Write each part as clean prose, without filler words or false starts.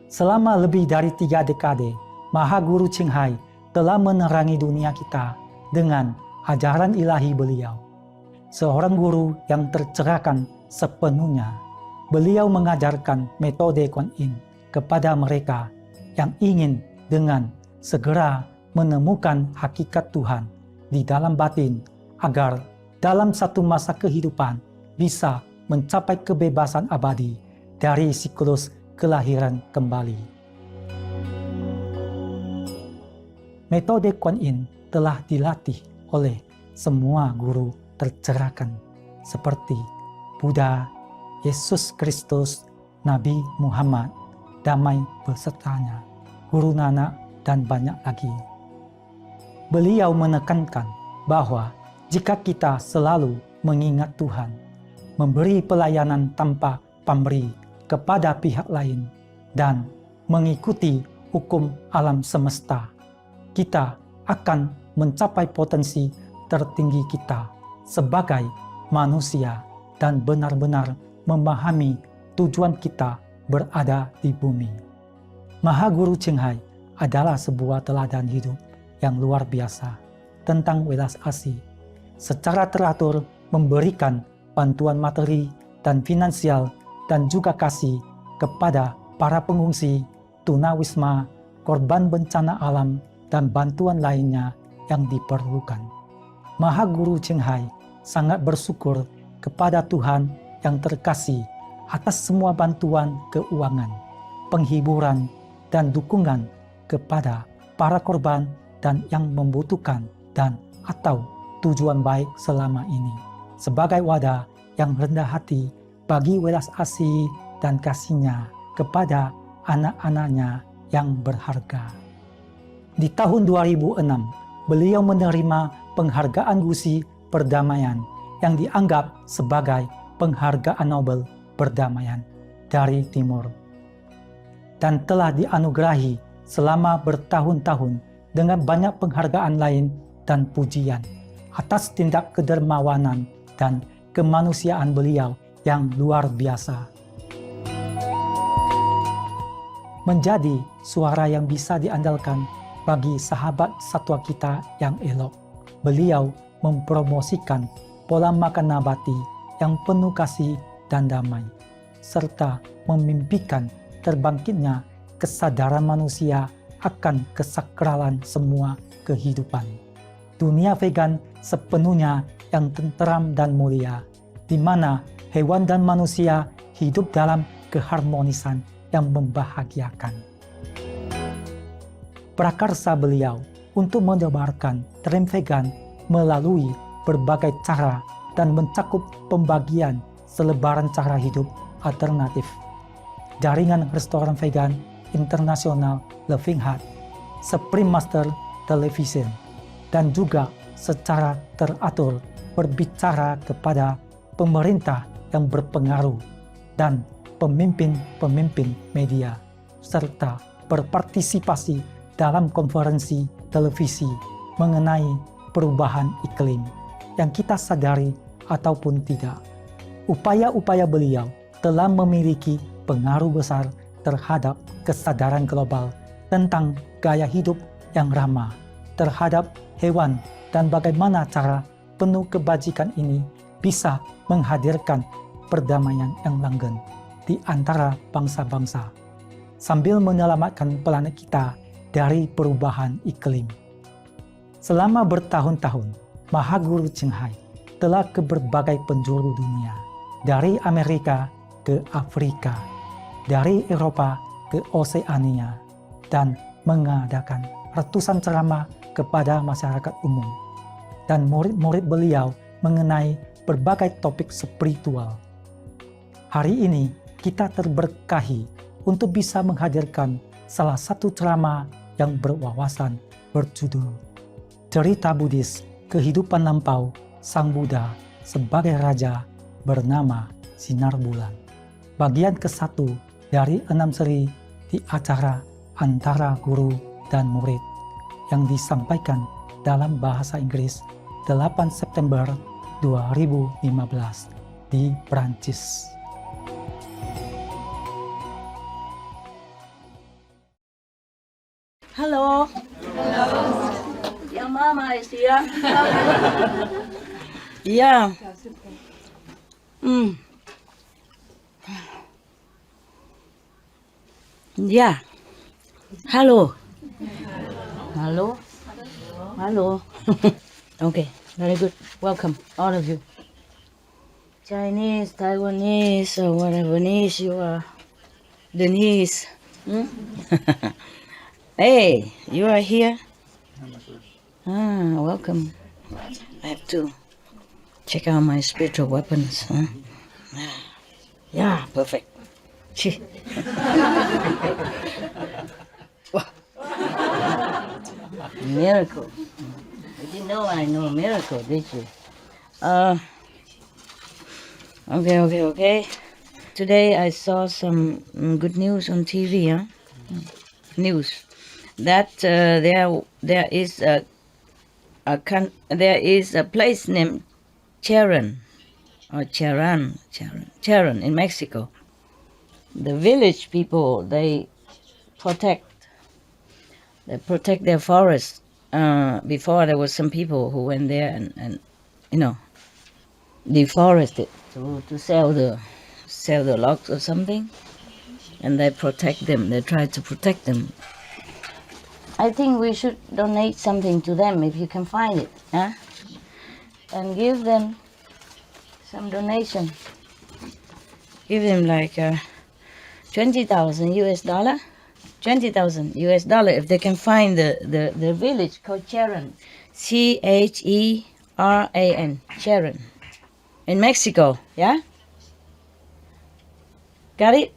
Selama lebih dari 3 dekade, Maha Guru Ching Hai telah menerangi dunia kita dengan ajaran ilahi beliau. Seorang guru yang tercerahkan sepenuhnya, beliau mengajarkan metode Kuan Yin kepada mereka yang ingin dengan segera menemukan hakikat Tuhan di dalam batin agar dalam satu masa kehidupan bisa mencapai kebebasan abadi dari siklus kelahiran kembali. Metode Kuan Yin telah dilatih oleh semua guru tercerahkan seperti Buddha, Yesus Kristus, Nabi Muhammad, damai besertanya, Guru Nanak, dan banyak lagi. Beliau menekankan bahwa jika kita selalu mengingat Tuhan, memberi pelayanan tanpa pamrih kepada pihak lain, dan mengikuti hukum alam semesta, kita akan mencapai potensi tertinggi kita sebagai manusia dan benar-benar memahami tujuan kita berada di bumi. Maha Guru Ching Hai adalah sebuah teladan hidup yang luar biasa tentang welas asih, secara teratur memberikan bantuan materi dan finansial dan juga kasih kepada para pengungsi, tunawisma, korban bencana alam, dan bantuan lainnya yang diperlukan. Maha Guru Ching Hai sangat bersyukur kepada Tuhan yang terkasih atas semua bantuan keuangan, penghiburan, dan dukungan kepada para korban dan yang membutuhkan dan atau tujuan baik selama ini, sebagai wadah yang rendah hati bagi welas asih dan kasihnya kepada anak-anaknya yang berharga. Di tahun 2006, beliau menerima penghargaan Gusi Perdamaian yang dianggap sebagai penghargaan Nobel perdamaian dari Timur, dan telah dianugerahi selama bertahun-tahun dengan banyak penghargaan lain dan pujian atas tindak kedermawanan dan kemanusiaan beliau yang luar biasa. Menjadi suara yang bisa diandalkan bagi sahabat satwa kita yang elok, beliau mempromosikan pola makan nabati yang penuh kasih dan damai, serta memimpikan terbangkitnya kesadaran manusia akan kesakralan semua kehidupan. Dunia vegan sepenuhnya yang tenteram dan mulia, di mana hewan dan manusia hidup dalam keharmonisan yang membahagiakan. Prakarsa beliau untuk menebarkan tren vegan melalui berbagai cara dan mencakup pembagian selebaran cara hidup alternatif. Jaringan restoran vegan internasional Loving Heart, Supreme Master Television, dan juga secara teratur berbicara kepada pemerintah yang berpengaruh dan pemimpin-pemimpin media, serta berpartisipasi dalam konferensi televisi mengenai perubahan iklim yang kita sadari ataupun tidak. Upaya-upaya beliau telah memiliki pengaruh besar terhadap kesadaran global tentang gaya hidup yang ramah terhadap hewan dan bagaimana cara penuh kebajikan ini bisa menghadirkan perdamaian yang langgeng di antara bangsa-bangsa sambil menyelamatkan planet kita dari perubahan iklim. Selama bertahun-tahun, Maha Guru Ching Hai telah ke berbagai penjuru dunia, dari Amerika ke Afrika, dari Eropa ke Oseania, dan mengadakan ratusan ceramah kepada masyarakat umum dan murid-murid beliau mengenai berbagai topik spiritual. Hari ini kita terberkahi untuk bisa menghadirkan salah satu ceramah yang berwawasan berjudul Cerita Buddhist Kehidupan Lampau Sang Buddha sebagai Raja bernama Sinar Bulan. Bagian ke-1 dari 6 seri di acara antara guru dan murid yang disampaikan dalam bahasa Inggris 8 September 2015 di Prancis. Hello. Your mama is here. Yeah. Yeah. Hello. Hello. Hello. Okay, very good. Welcome, all of you. Chinese, Taiwanese, or whatever you are. Denise. Hey, you are here? Welcome. I have to check out my spiritual weapons. Huh? Yeah, perfect. Gee. Miracle. You didn't know I know a miracle, did you? Okay. Today I saw some good news on TV. Huh? News that there is a place named Charan in Mexico. The village people they protect their forests. Before there was some people who went there and deforested to sell the logs or something, and they protect them. They try to protect them. I think we should donate something to them if you can find it, huh? And give them some donation. Give them like $20,000 US. $20,000 US if they can find the village called Charan, Cheran, Charan, in Mexico. Yeah. Got it?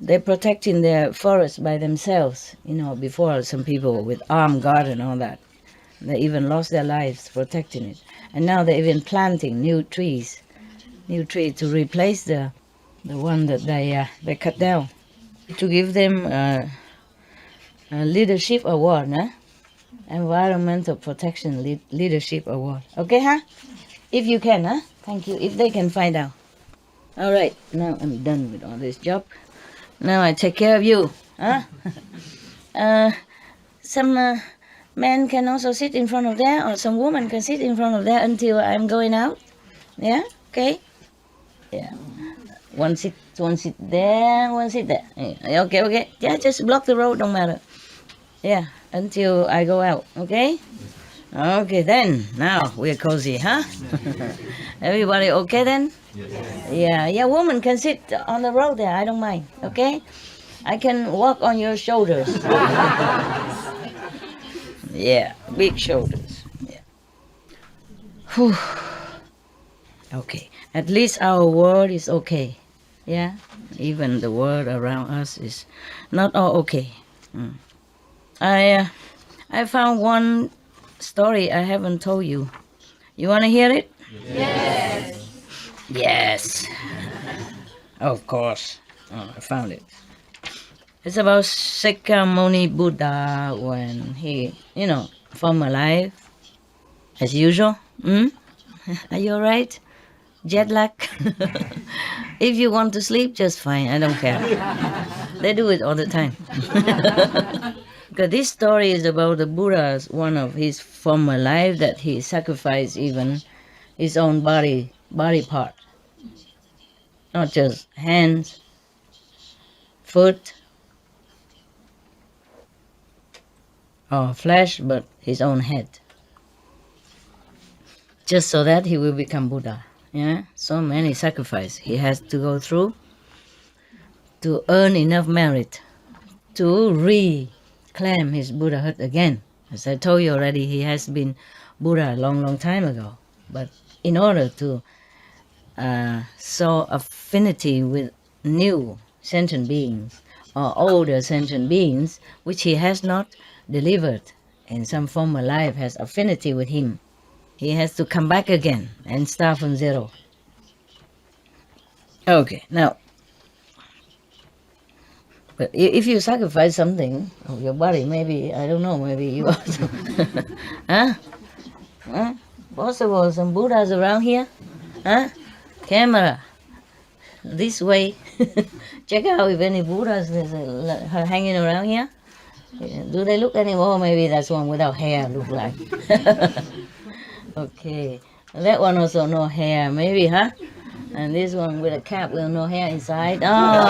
They're protecting their forest by themselves. Before some people with armed guard and all that, they even lost their lives protecting it. And now they're even planting new trees to replace the one that they cut down. To give them a leadership award, huh? Environmental Protection Leadership Award. Okay, huh? If you can, huh? Thank you. If they can find out. All right, now I'm done with all this job. Now I take care of you, huh? Some men can also sit in front of there, or some women can sit in front of there until I'm going out. Yeah, okay. Yeah, one sit there, one sit there. Yeah, okay. Yeah, just block the road, don't matter. Yeah, until I go out. Okay. Okay, then now we're cozy, huh? Everybody okay then? Yes. Yeah, woman can sit on the road there, I don't mind, okay? I can walk on your shoulders. Yeah, big shoulders. Yeah. Whew. Okay, at least our world is okay. Yeah, even the world around us is not all okay. I found one story I haven't told you. You want to hear it? Yes. Yes. Of course. Oh, I found it. It's about Sakyamuni Buddha when he, former life, as usual. Are you all right? Jet lag? If you want to sleep, just fine. I don't care. They do it all the time. Because this story is about the Buddha's one of his former life that he sacrificed even his own body part. Not just hands, foot, or flesh, but his own head. Just so that he will become Buddha. Yeah, so many sacrifices he has to go through to earn enough merit to reclaim his Buddhahood again. As I told you already, he has been Buddha a long time ago. But in order to show affinity with new sentient beings or older sentient beings, which he has not delivered in some former life, has affinity with him, he has to come back again and start from zero. Okay, now, but if you sacrifice something of your body, maybe, I don't know, maybe you also, huh? Possible, some Buddhas around here, huh? Camera, this way. Check out if any Buddhas is hanging around here. Do they look anymore? Maybe that's one without hair look like. Okay. That one also no hair, maybe, huh? And this one with a cap with no hair inside. Oh.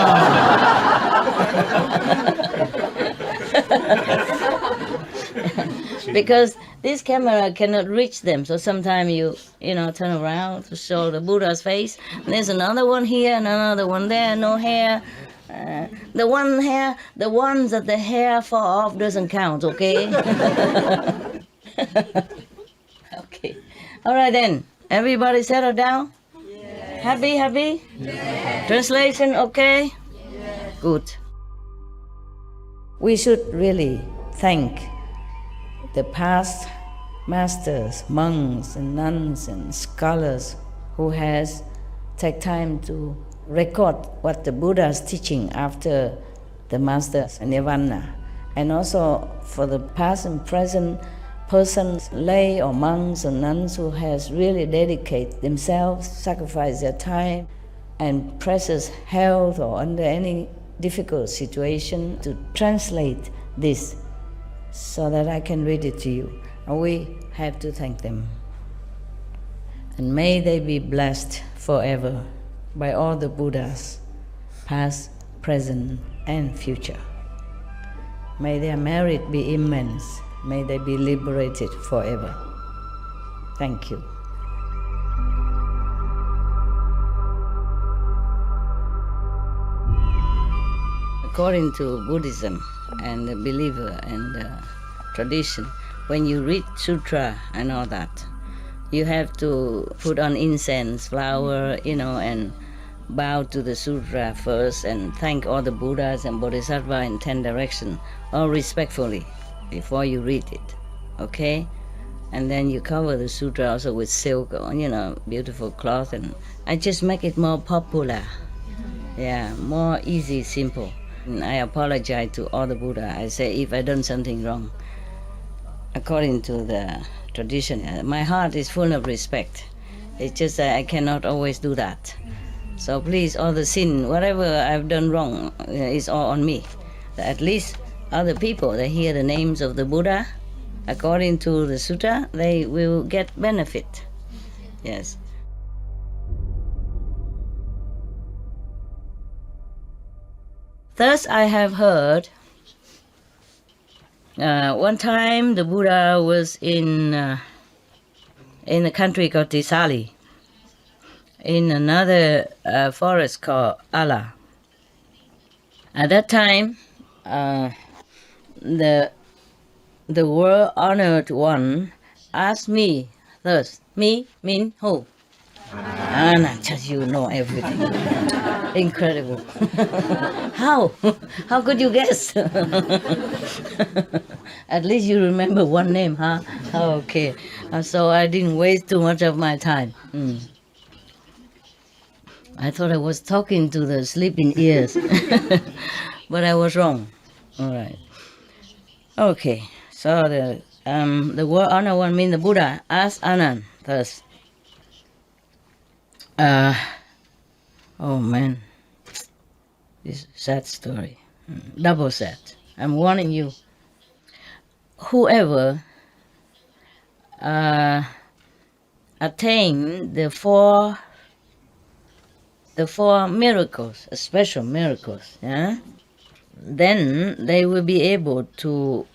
Because this camera cannot reach them, so sometimes you turn around to show the Buddha's face. And there's another one here and another one there, no hair. The ones that the hair fall off doesn't count, okay? Okay. All right then. Everybody settle down? Yes. Happy? Yes. Translation okay? Yes. Good. We should really thank the past masters, monks and nuns and scholars who has take time to record what the Buddha is teaching after the master's nirvana, and also for the past and present persons, lay or monks or nuns who has really dedicated themselves, sacrificed their time and precious health or under any difficult situation to translate this so that I can read it to you. And we have to thank them. And may they be blessed forever by all the Buddhas, past, present, and future. May their merit be immense. May they be liberated forever. Thank you. According to Buddhism and the believer and the tradition, when you read sutra and all that, you have to put on incense, flower, and bow to the sutra first and thank all the Buddhas and Bodhisattvas in 10 directions, all respectfully, before you read it, okay? And then you cover the sutra also with silk or, beautiful cloth, and I just make it more popular. Yeah, more easy, simple. And I apologize to all the Buddha. I say if I done something wrong, according to the tradition, my heart is full of respect. It's just that I cannot always do that. So please, all the sin, whatever I've done wrong, is all on me. At least other people, they hear the names of the Buddha, according to the sutta, they will get benefit. Yes. Thus I have heard, one time the Buddha was in a country called Tisali, in another forest called Ala. At that time, the world-honored one asked me, thus, me mean who? Anna, just you know everything. Incredible. How? How could you guess? At least you remember one name, huh? Okay. So I didn't waste too much of my time. I thought I was talking to the sleeping ears. But I was wrong. All right. Okay. So the word honor one means the Buddha asked Anand thus. Oh man, this sad story, double sad. I'm warning you. Whoever attain the four miracles, special miracles, yeah, then they will be able to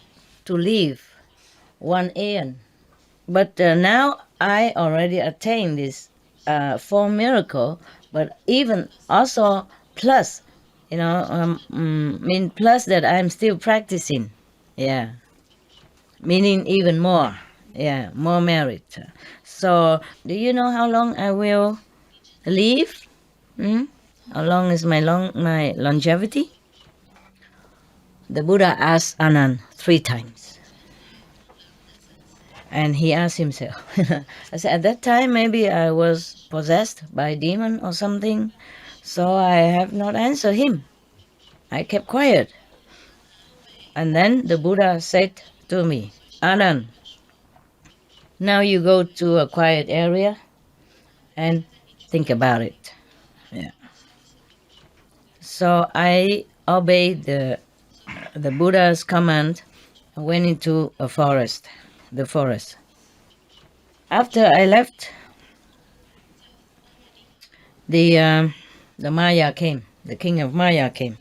live one aeon. But now I already attained this 4 miracle, but even also plus, mean plus that I'm still practicing, yeah, meaning even more, yeah, more merit. So, do you know how long I will live? How long is my longevity? The Buddha asked Anand 3 times. And he asked himself, I said, at that time maybe I was possessed by a demon or something, so I have not answered him. I kept quiet. And then the Buddha said to me, Anand, now you go to a quiet area and think about it. Yeah. So I obeyed the Buddha's command. I went into the forest. After I left, the Maya came. The king of Maya came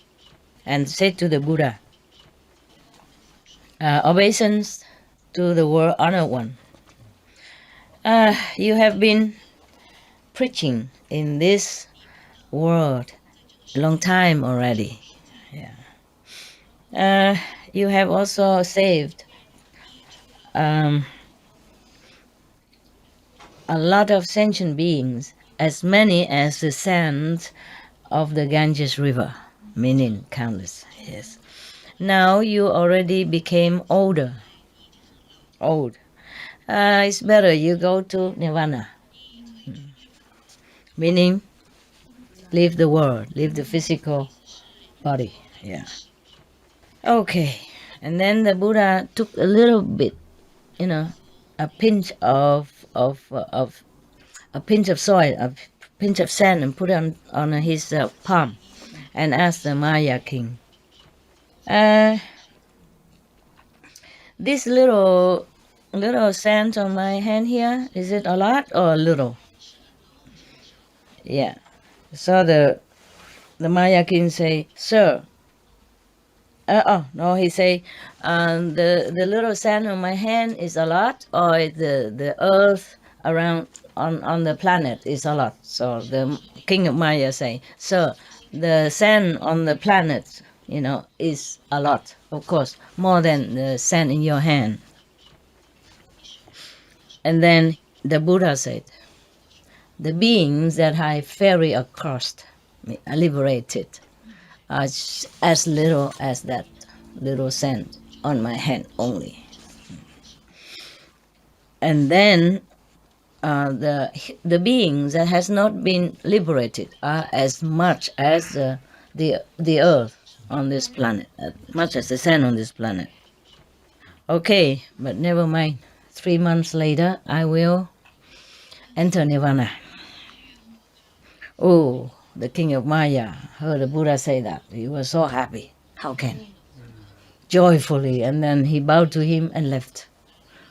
and said to the Buddha, obeisance to the world honored one. You have been preaching in this world a long time already. Yeah. You have also saved a lot of sentient beings, as many as the sands of the Ganges River, meaning countless. Yes. Now you already became old. It's better you go to Nirvana, meaning leave the world, leave the physical body. Yeah. Okay. And then the Buddha took a little bit, a pinch of a pinch of soil, a pinch of sand, and put it on his palm, and asked the Maya king, this little sand on my hand here, is it a lot or a little? Yeah. So the Maya king say, sir. No, he say, the little sand on my hand is a lot, or the earth around on the planet is a lot. So the king of Maya say, sir, the sand on the planet, is a lot, of course, more than the sand in your hand. And then the Buddha said, the beings that I ferry across, liberated, are as little as that little sand on my hand only. And then the beings that has not been liberated are as much as the earth on this planet, as much as the sand on this planet. Okay, but never mind. 3 months later, I will enter Nirvana. Oh, the king of Maya heard the Buddha say that. He was so happy. How can? Joyfully, and then he bowed to him and left.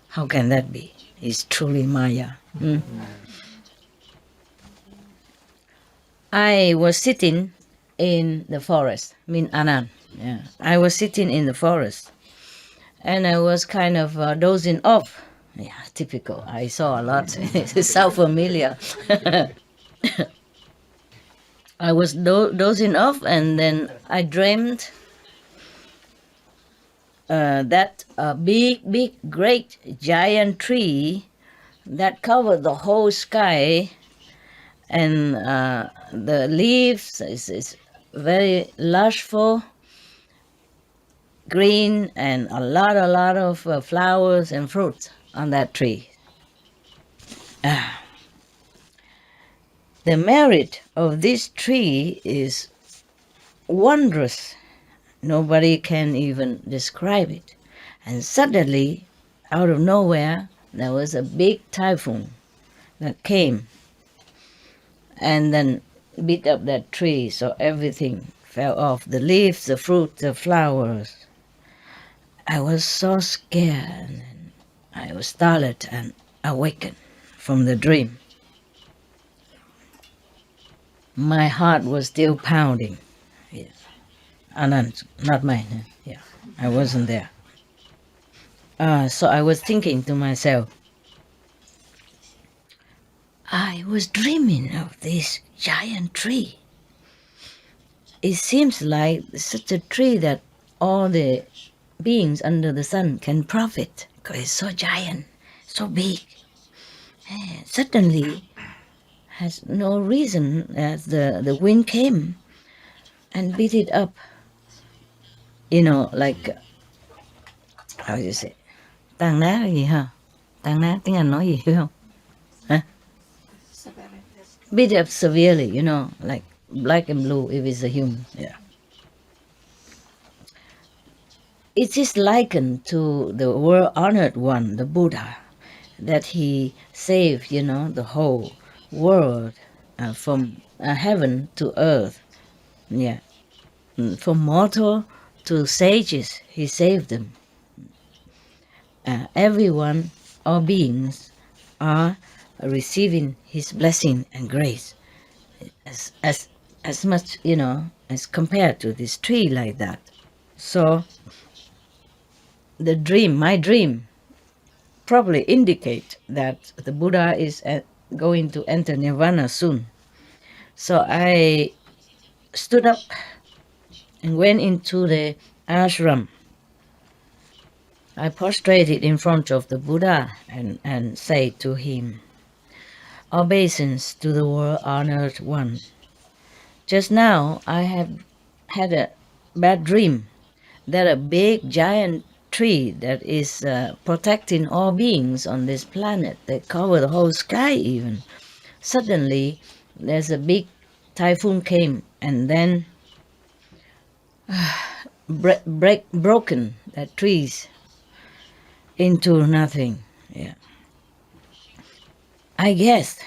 How can that be? He's truly Maya. I was sitting in the forest, Anand. Yeah. I was sitting in the forest, and I was kind of dozing off. Yeah, typical. I saw a lot. It's so familiar. I was dozing off, and then I dreamed that a big, great, giant tree that covered the whole sky, and the leaves is very lushful, green, and a lot of flowers and fruits on that tree. The merit of this tree is wondrous. Nobody can even describe it. And suddenly, out of nowhere, there was a big typhoon that came and then beat up that tree, so everything fell off, the leaves, the fruit, the flowers. I was so scared, and I was startled and awakened from the dream. My heart was still pounding. Yeah. Anand, not mine. Yeah, I wasn't there. So I was thinking to myself, I was dreaming of this giant tree. It seems like such a tree that all the beings under the sun can profit, because it's so giant, so big. And suddenly, has no reason, as the wind came and beat it up. Like, how do you say? Tàn nát là gì hả? Tàn nát tiếng Anh nói gì không? Hả? Beat up severely, like black and blue if it's a human. Yeah. It is likened to the world-honored one, the Buddha, that he saved, the whole world from heaven to earth. Yeah. from mortal to sages, he saved them. Everyone, all beings, are receiving his blessing and grace as much, as compared to this tree like that. So my dream probably indicate that the Buddha is going to enter nirvana soon. So I stood up and went into the ashram. I prostrated in front of the Buddha and said to him, "Obeisance to the world-honored one. Just now I have had a bad dream that a big giant tree that is protecting all beings on this planet, that cover the whole sky even. Suddenly there's a big typhoon came and then broken that trees into nothing." Yeah. I guess,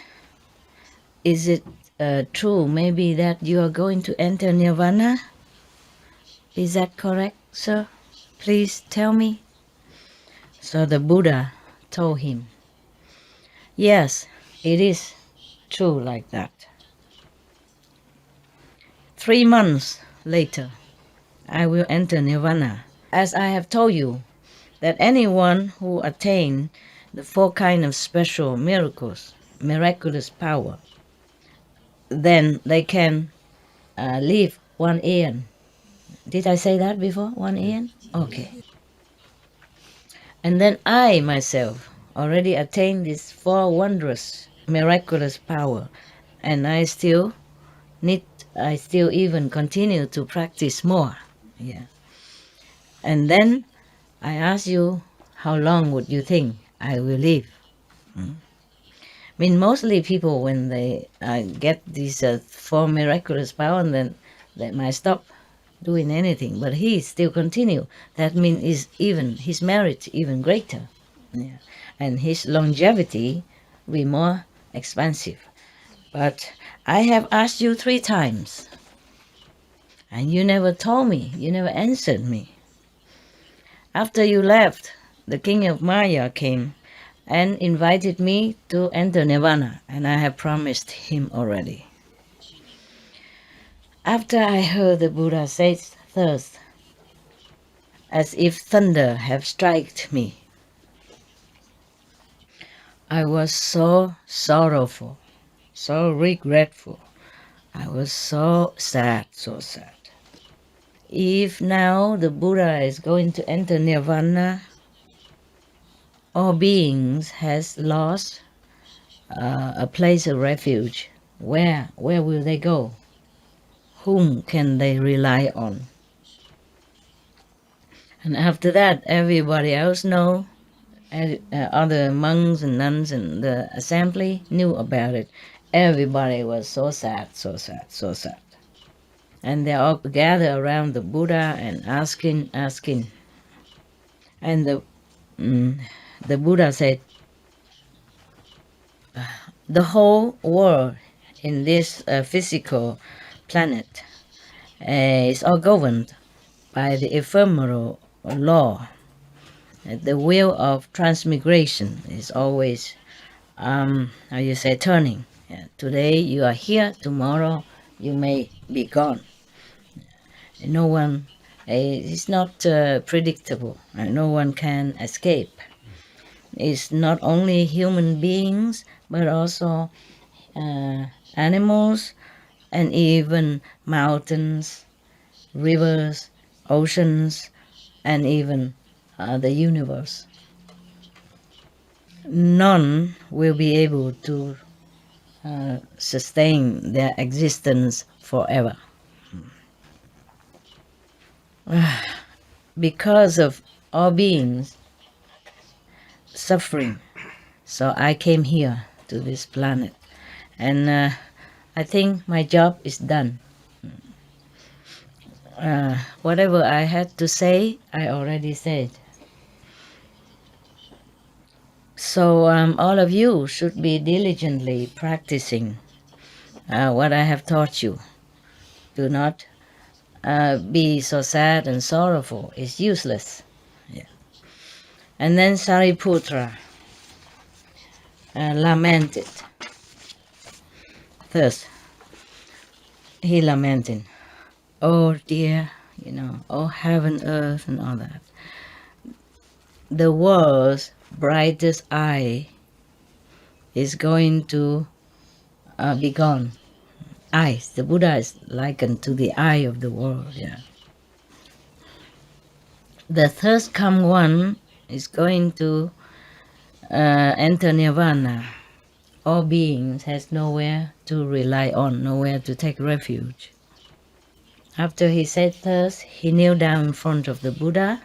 is it true maybe that you are going to enter nirvana? Is that correct, sir? Please tell me. So the Buddha told him, "Yes, it is true like that." 3 months later, I will enter nirvana. As I have told you, that anyone who attain the 4 kinds of special miracles, miraculous power, then they can live 1 eon. Did I say that before? 1 eon? Okay. And then I myself already attained this 4 wondrous, miraculous power, and I still even continue to practice more. Yeah. And then I ask you, how long would you think I will live? I mean, mostly people, when they get these 4 miraculous power, then they might stop doing anything. But he still continue. That means his merit even greater, yeah. And his longevity will be more expansive. But I have asked you 3 times, and you never told me. You never answered me. After you left, the king of Maya came and invited me to enter nirvana, and I have promised him already. After I heard the Buddha say thus, as if thunder have struck me, I was so sorrowful, so regretful. I was so sad, so sad. If now the Buddha is going to enter nirvana, all beings has lost a place of refuge. Where will they go? Whom can they rely on? And after that, everybody else know. Other monks and nuns in the assembly knew about it. Everybody was so sad, so sad, so sad. And they all gathered around the Buddha and asking. And the Buddha said, the whole world in this physical planet is all governed by the ephemeral law. The wheel of transmigration is always, turning. Yeah. Today you are here, tomorrow you may be gone. No one, it's not predictable, and no one can escape. It's not only human beings, but also animals, and even mountains, rivers, oceans, and even the universe. None will be able to sustain their existence forever. Because of all beings suffering, so I came here to this planet, and I think my job is done. Whatever I had to say, I already said. So all of you should be diligently practicing what I have taught you. Do not be so sad and sorrowful. It's useless. Yeah. And then Sariputra lamented. First, he lamented, oh dear, oh heaven, earth, and all that. The world's brightest eye is going to be gone. Eyes. The Buddha is likened to the eye of the world. Yeah. The thirst come one is going to enter nirvana. All beings has nowhere to rely on, nowhere to take refuge. After he said thus, he kneeled down in front of the Buddha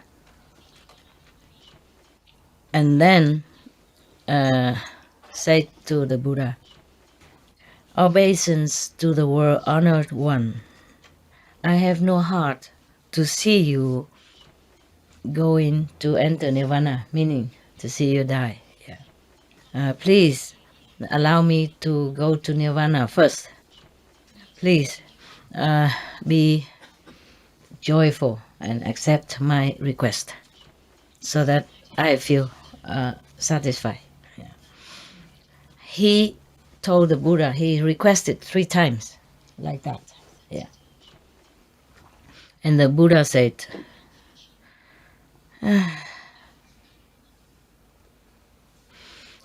and then said to the Buddha, obeisance to the world honored one. I have no heart to see you going to enter nirvana, meaning to see you die. Yeah. Please allow me to go to nirvana first. Please be joyful and accept my request so that I feel satisfied. Yeah. He told the Buddha, he requested 3 times like that. Yeah. And the Buddha said,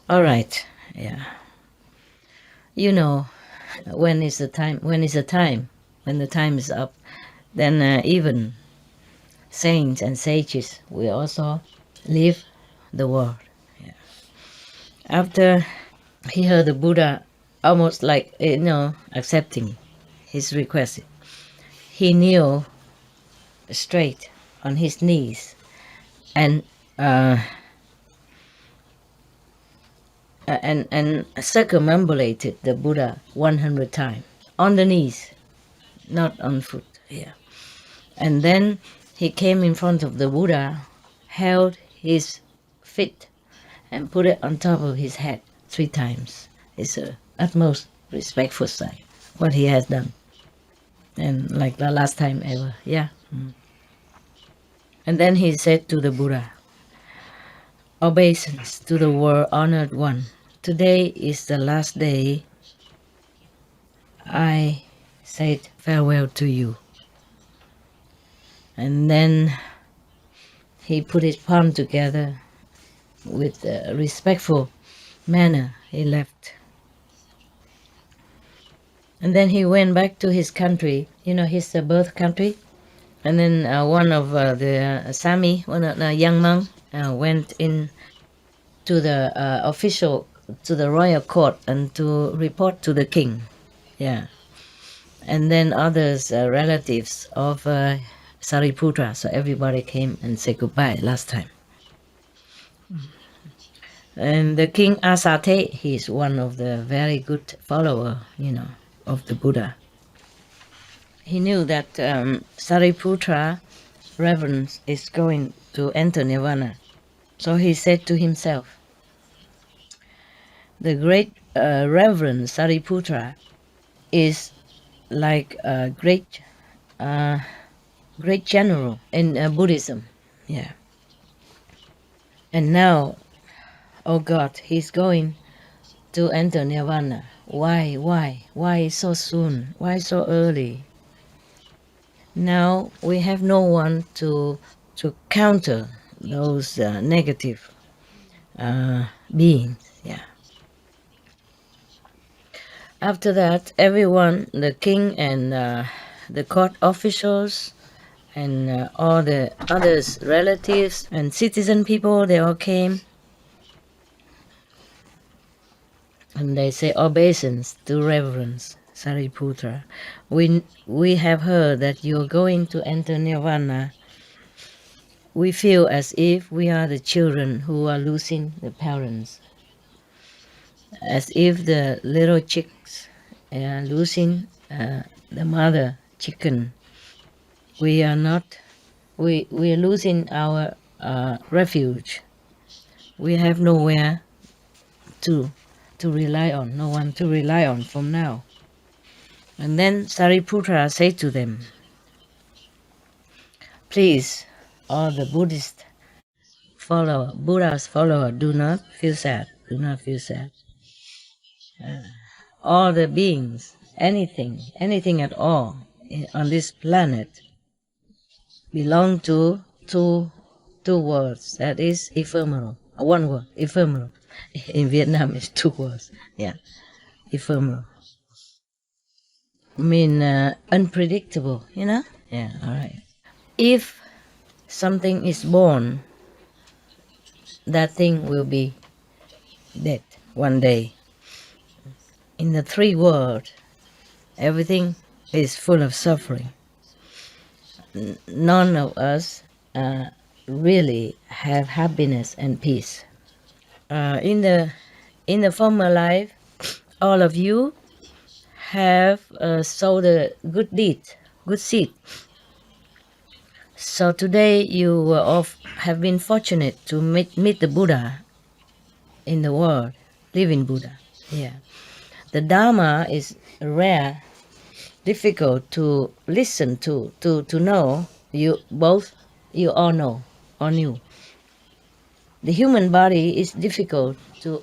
all right, yeah. When is the time? When the time is up, then even saints and sages will also leave the world. Yeah. After he heard the Buddha almost like, accepting his request, he kneeled straight on his knees and circumambulated the Buddha 100 times on the knees, not on foot. Yeah. And then he came in front of the Buddha, held his feet and put it on top of his head 3 times. It's a utmost respectful sign what he has done, and like the last time ever. Yeah. And then he said to the Buddha, obeisance to the world honored one. Today is the last day I said farewell to you. And then he put his palm together with a respectful manner. He left. And then he went back to his country, his birth country. And then one of the Sami, one of the young monk, went in to the to the royal court and to report to the king. Yeah. And then others, relatives of Sariputra, so everybody came and said goodbye last time. And the king Asate, he's one of the very good follower, of the Buddha. He knew that Sariputra reverence is going to enter nirvana. So he said to himself, the great Reverend Sariputra is like a great general in Buddhism. Yeah. And now, oh God, he's going to enter nirvana. Why so soon? Why so early? Now we have no one to counter those negative beings. Yeah. After that, everyone, the king and the court officials and all the others, relatives and citizen people, they all came. And they say obeisance to reverence Sariputra. We have heard that you're going to enter nirvana. We feel as if we are the children who are losing the parents, as if the little chicks are losing the mother chicken. We are not. We are losing our refuge. We have nowhere to rely on, no one to rely on from now. And then Sariputra said to them, please, all the Buddhist Buddha's follower, do not feel sad. Do not feel sad. All the beings, anything at all on this planet belong to two words. That is ephemeral. One word, ephemeral. In Vietnam, it's 2 words. Yeah, ephemeral. Mean unpredictable, you know? Yeah, all right. If something is born, that thing will be dead one day. In the 3 worlds, everything is full of suffering. None of us really have happiness and peace. In the former life, all of you have sowed a good deed, good seed. So today you have been fortunate to meet the Buddha in the world, living Buddha. Yeah, the Dharma is rare, difficult to listen to know. You all know or knew. The human body is difficult to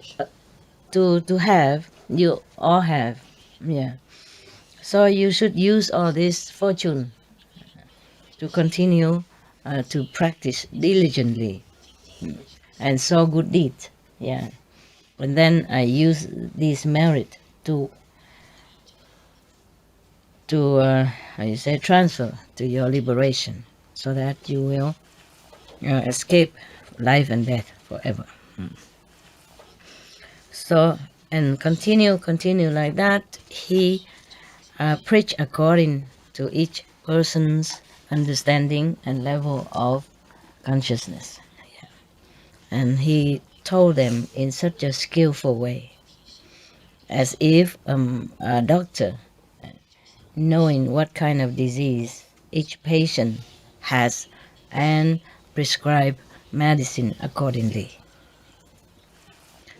have. You all have. Yeah. So you should use all this fortune to continue to practice diligently and sow good deeds. Yeah. And then I use this merit to how you say, transfer to your liberation, so that you will escape life and death forever. So, and continue like that. He preached according to each person's understanding and level of consciousness. Yeah. And he told them in such a skillful way, as if a doctor, knowing what kind of disease each patient has, and prescribe medicine accordingly,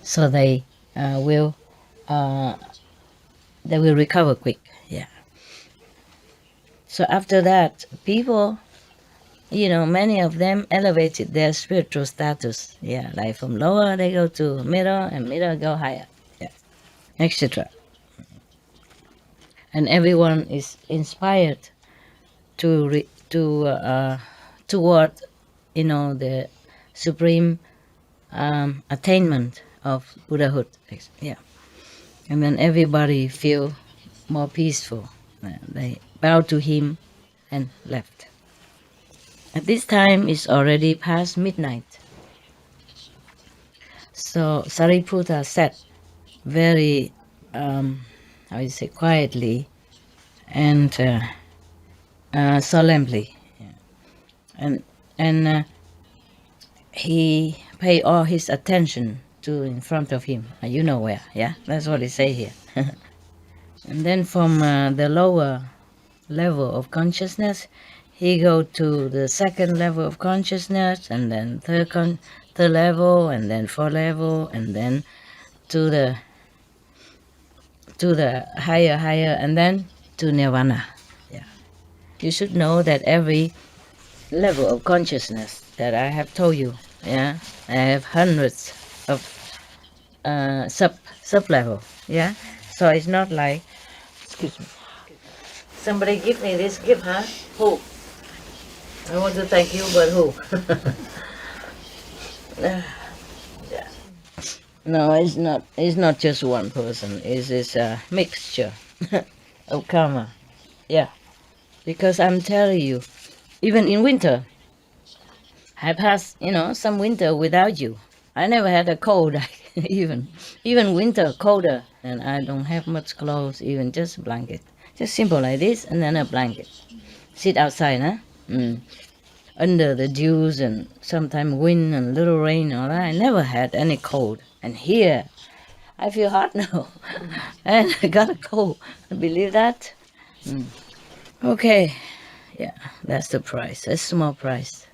so they will recover quick. Yeah. So after that, people, many of them elevated their spiritual status. Yeah, like from lower they go to middle, and middle go higher. Yeah, etc. And everyone is inspired toward the supreme attainment of Buddhahood. Yeah, and then everybody feel more peaceful. They bowed to him and left. At this time, it's already past midnight. So Sariputta sat very, quietly and solemnly, and he paid all his attention to in front of him. You know where? Yeah, that's what he say here. And then from the lower level of consciousness, he go to the second level of consciousness, and then third level, and then fourth level, and then to the higher, and then to nirvana. Yeah, you should know that every level of consciousness that I have told you, yeah, I have hundreds of sub level. Yeah, so it's not like, excuse me, somebody give me this gift, huh? Who? I want to thank you, but who? Yeah. No, it's not. It's not just one person. It's a mixture of karma. Yeah, because I'm telling you, even in winter, I passed, some winter without you. I never had a cold, even winter colder, and I don't have much clothes, even just a blanket, just simple like this, and then a blanket. Sit outside, huh? Under the dews and sometimes wind and little rain, all that. I never had any cold. And here, I feel hot now, and I got a cold. Believe that? Okay, yeah, that's the price. A small price.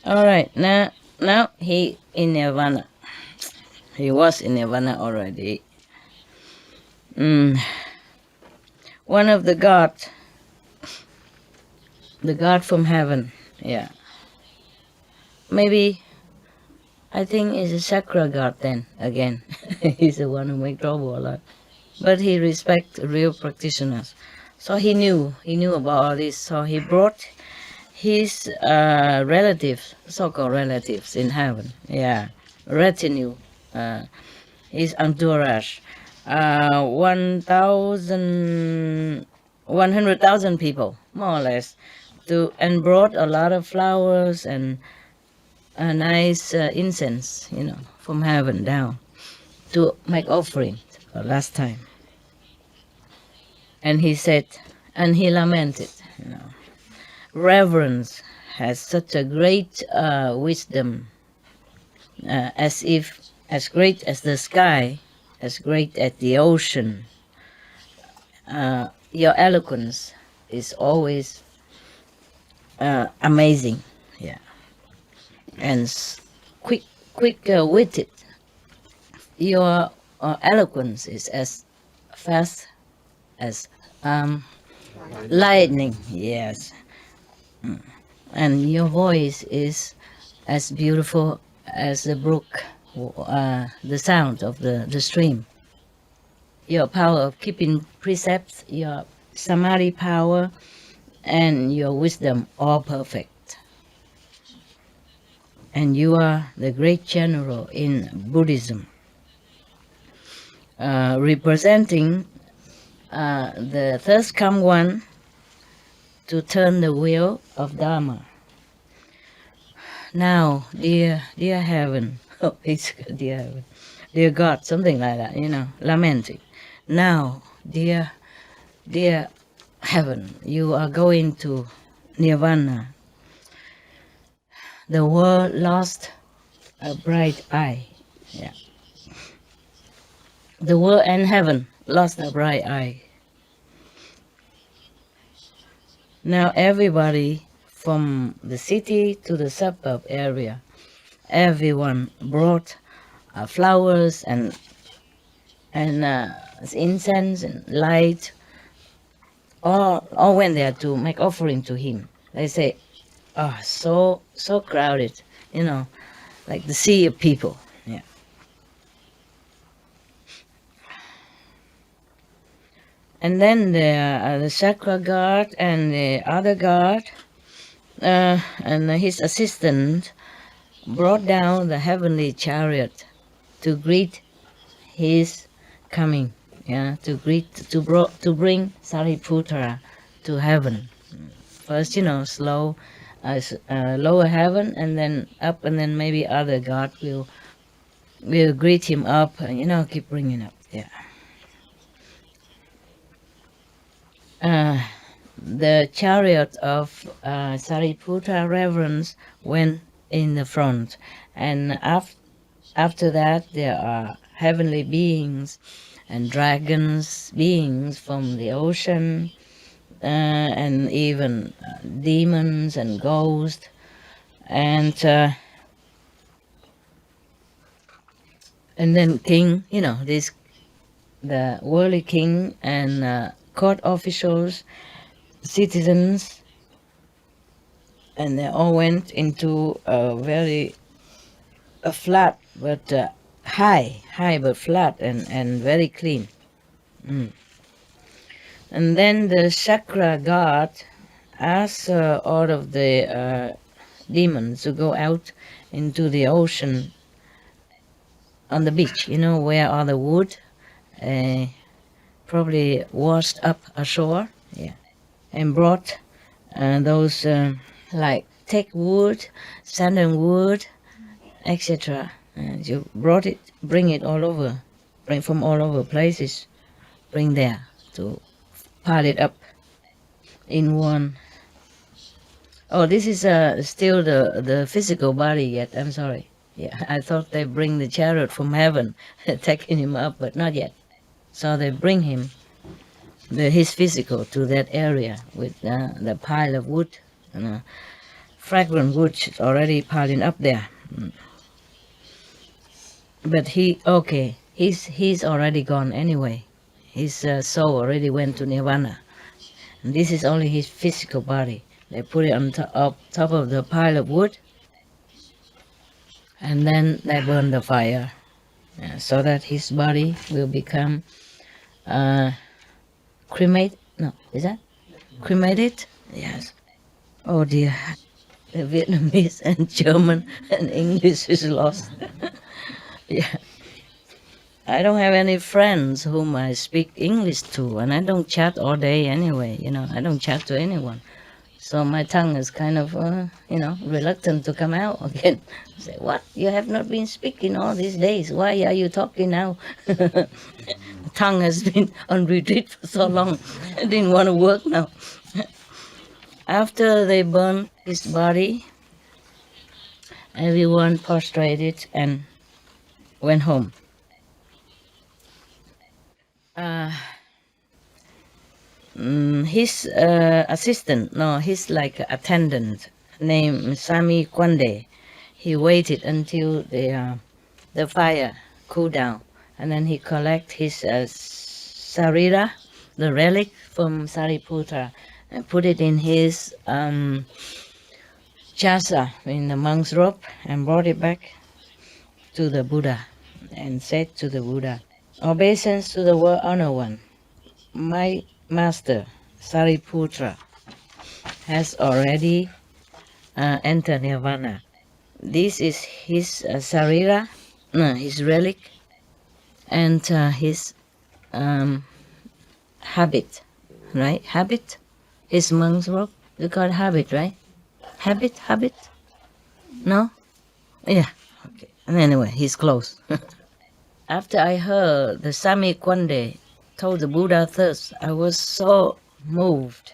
All right, now he in nirvana. He was in nirvana already. One of the god from heaven, Yeah. Maybe, I think it's a chakra god then, again. He's the one who make trouble a lot. But he respect real practitioners. So he knew about all this. So he brought his relatives, so-called relatives in heaven. Yeah. Retinue. His entourage. 100,000 people, more or less, and brought a lot of flowers and a nice incense, from heaven down to make offering last time. And he said, and he lamented, reverence has such a great wisdom, as great as the sky, as great as the ocean. Your eloquence is always amazing, yeah, and quick-witted. Your eloquence is as fast as lightning, yes. And your voice is as beautiful as the brook, the sound of the stream. Your power of keeping precepts, your samadhi power, and your wisdom, all perfect. And you are the great general in Buddhism, representing the first come one to turn the wheel of Dharma. Now, dear heaven, it's dear heaven, dear God, something like that, lamenting. Now, dear heaven, you are going to Nirvana. The world lost a bright eye. Yeah. The world and heaven lost a bright eye. Now everybody from the city to the suburb area, everyone brought flowers and incense and light. All went there to make offering to him. They say, so crowded, like the sea of people. Yeah. And then the chakra guard and the other guard and his assistant brought down the heavenly chariot to greet his coming. Yeah, to bring Sariputra to heaven. First, slow, lower heaven, and then up, and then maybe other god will greet him up, and keep bringing up. Yeah. The chariot of Sariputra reverence went in the front, and after that there are heavenly beings and dragons, beings from the ocean, and even demons and ghosts, and then king, the worldly king and court officials, citizens, and they all went into a flat but high but flat and very clean. And then the chakra god asked all of the demons to go out into the ocean on the beach, where all the wood probably washed up ashore, yeah, and brought those like teak wood, sandalwood, etc. And you bring it all over, bring from all over places, bring there to pile it up in one. Oh, this is still the physical body yet. I'm sorry. Yeah, I thought they bring the chariot from heaven, taking him up, but not yet. So they bring him, his physical, to that area with the pile of wood, fragrant wood already piling up there. But he's already gone anyway. His soul already went to Nirvana. And this is only his physical body. They put it on top of the pile of wood, and then they burn the fire, so that his body will become cremated. No, is that cremated? Yes. Oh dear, the Vietnamese and German and English is lost. Yeah. I don't have any friends whom I speak English to, and I don't chat all day anyway. I don't chat to anyone. So my tongue is kind of, reluctant to come out again. Say, what? You have not been speaking all these days. Why are you talking now? Tongue has been on retreat for so long. I didn't want to work now. After they burned his body, everyone prostrated and went home. His assistant, no, his attendant, named Sami Kwande, he waited until the fire cooled down, and then he collect his sarira, the relic from Sariputra, and put it in his chasa, in the monk's robe, and brought it back to the Buddha, and said to the Buddha, "Obeisance to the World Honor One. My master, Sariputra, has already entered Nirvana. This is his sarira, his relic, and his habit, right? Habit? His monk's robe? You call it habit, right? Habit? No? Yeah, okay. And anyway, he's close. After I heard the Sami Kwande told the Buddha thus, I was so moved.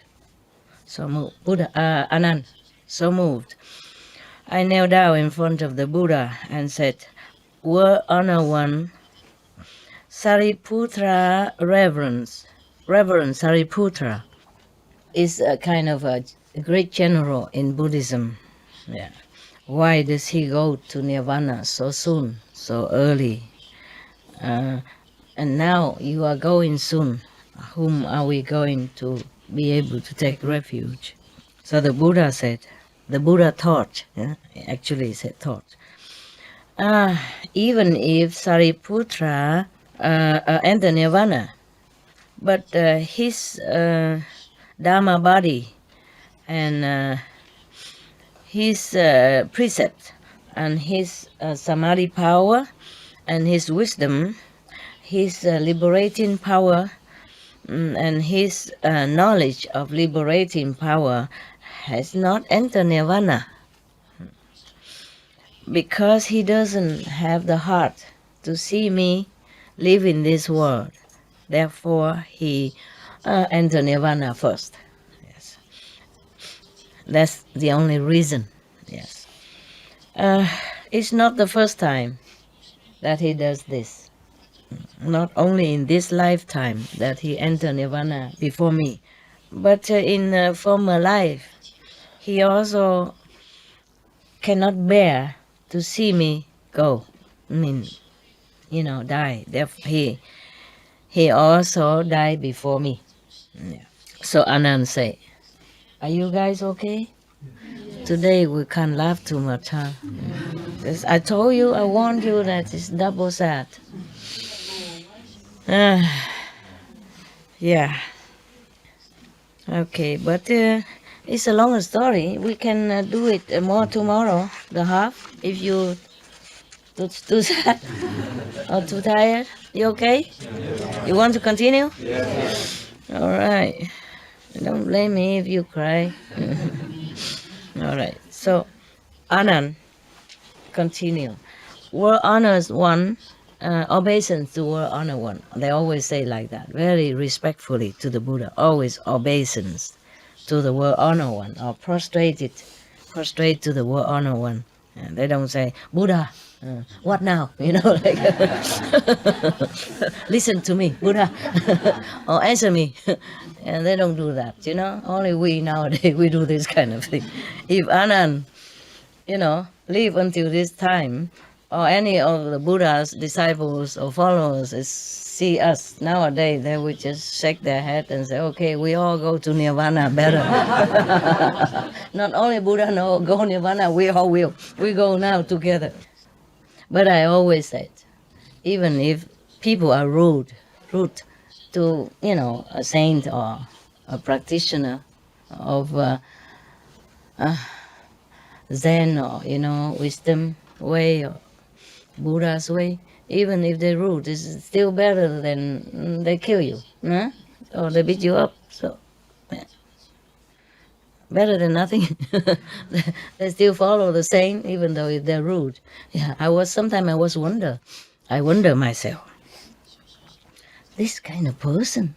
Buddha, Anand, so moved. I knelt down in front of the Buddha and said, World Honor One, Sariputra Reverend Sariputra is a kind of a great general in Buddhism. Yeah. Why does he go to Nirvana so soon, so early? And now you are going soon. Whom are we going to be able to take refuge? So the Buddha taught, actually he said taught. Even if Sariputra enter Nirvana, but his Dharma body and his precept and his Samadhi power and his wisdom, his liberating power, and his knowledge of liberating power has not entered Nirvana because he doesn't have the heart to see me live in this world. Therefore, he entered Nirvana first. Yes, that's the only reason. Yes, it's not the first time that he does this. Not only in this lifetime that he entered Nirvana before me, but in former life, he also cannot bear to see me go. Die. Therefore, he also died before me. Yeah. So Anand say, are you guys okay? Today we can't laugh too much, huh? I told you, I warned you that it's double sad. Yeah. Okay, but it's a longer story. We can do it more tomorrow, the half, if you too sad or too tired. You okay? You want to continue? Yeah. All right. Don't blame me if you cry. All right. So, Anand, continue. World honors one. Obeisance to World Honor One. They always say like that, very respectfully to the Buddha. Always obeisance to the World Honor One, or prostrate to the World Honor One. And they don't say, Buddha, what now? Like listen to me, Buddha, or answer me. And they don't do that. Only we nowadays we do this kind of thing. If Anand, live until this time, or any of the Buddha's disciples or followers see us nowadays, they would just shake their head and say, okay, we all go to Nirvana better. Not only Buddha no, go Nirvana, we all will. We go now together. But I always said, even if people are rude to, a saint or a practitioner of Zen or, wisdom way or Buddha's way, even if they're rude, it's still better than they kill you, huh? Or they beat you up. So, yeah. Better than nothing. They still follow the saint, even though they're rude. Yeah, I wonder myself, this kind of person,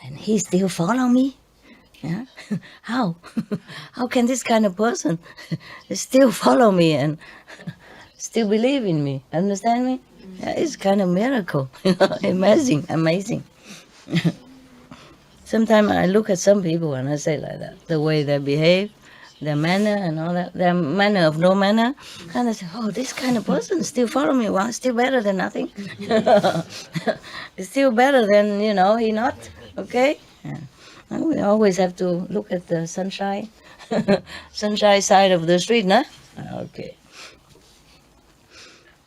and he still follow me? Yeah, how? How can this kind of person still follow me and still believe in me? Understand me? Yeah, it's kind of miracle. Amazing. Sometimes I look at some people and I say like that, the way they behave, their manner and all that, their manner of no manner, and I say, oh, this kind of person still follow me. Well, still better than nothing. It's still better than, he not, okay? Yeah. And we always have to look at the sunshine side of the street, no? Okay.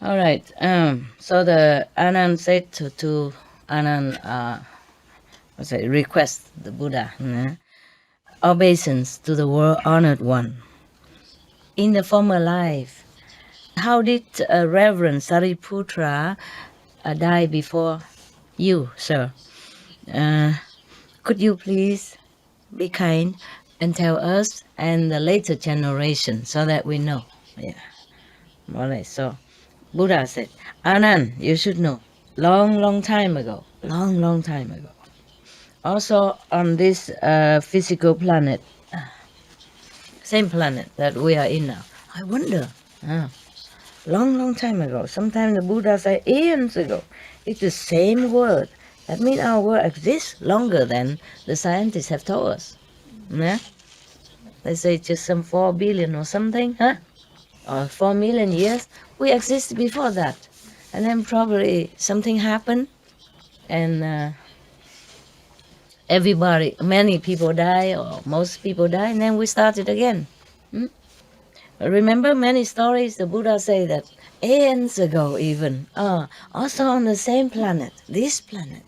All right. So the Anand said to Anand, request the Buddha, obeisance to the world honored one. In the former life, how did Reverend Sariputra die before you, sir? Could you please be kind and tell us and the later generation so that we know? Yeah. All right. So Buddha said, Anand, you should know. Long time ago. Also on this physical planet, same planet that we are in now. I wonder, long time ago. Sometimes the Buddha said eons ago. It's the same word. That means our world exists longer than the scientists have told us. Yeah? They say just some 4 billion or something, huh? Or 4 million years. We existed before that. And then probably something happened and many people die or most people die, and then we started again. Remember many stories the Buddha say that aeons ago even, also on the same planet, this planet,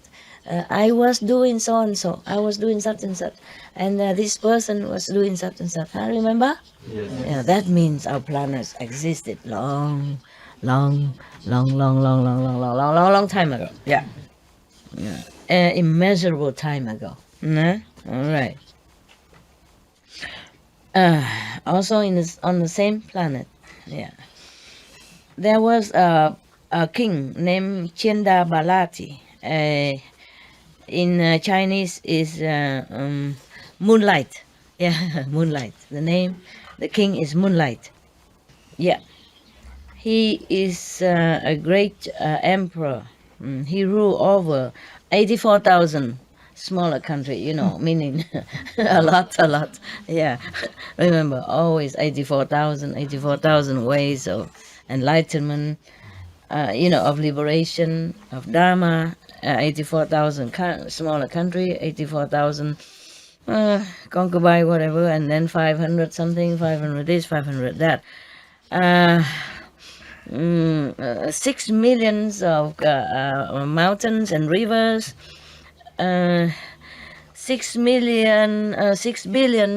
I was doing so and so, I was doing such and such, and this person was doing such and such. I remember? Yes. Yeah, that means our planets existed long time ago. Yeah. Immeasurable time ago. All right. Also on the same planet, yeah. There was a king named Chenda Balati. In Chinese is Moonlight. Yeah, Moonlight. The king is Moonlight. Yeah. He is a great emperor. He ruled over 84,000 smaller country, meaning a lot. Yeah. Remember, always 84,000 ways of enlightenment, of liberation, of Dharma, 84,000 smaller country, 84,000 concubine, whatever, and then 500 something, 500 this, 500 that. 6 millions of mountains and rivers, 6 billion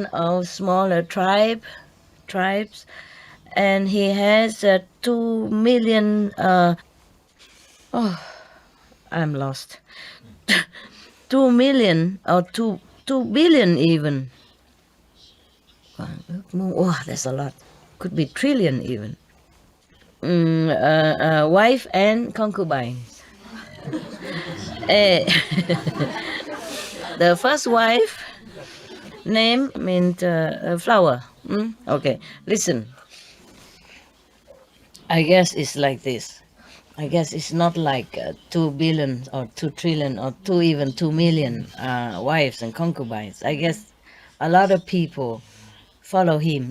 of smaller tribes, and he has 2 million. I'm lost. 2 million or 2 billion even. Oh, that's a lot. Could be trillion even. Wife and concubines. The first wife name meant flower. Okay, listen. I guess it's like this. I guess it's not like 2 billion or 2 trillion or 2 million wives and concubines. I guess a lot of people follow him,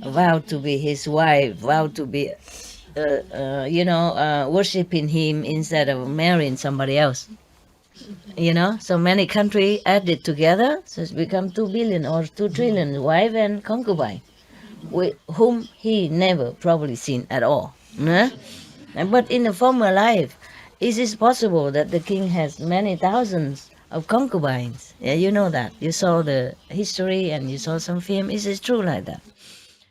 vow to be his wife, vow to be worshiping him instead of marrying somebody else. So many countries added together, so it's become 2 billion or 2 trillion wife and concubine, with whom he never probably seen at all. Huh? But in the former life, is it possible that the king has many thousands of concubines? Yeah, you know that. You saw the history and you saw some film. Is it true like that?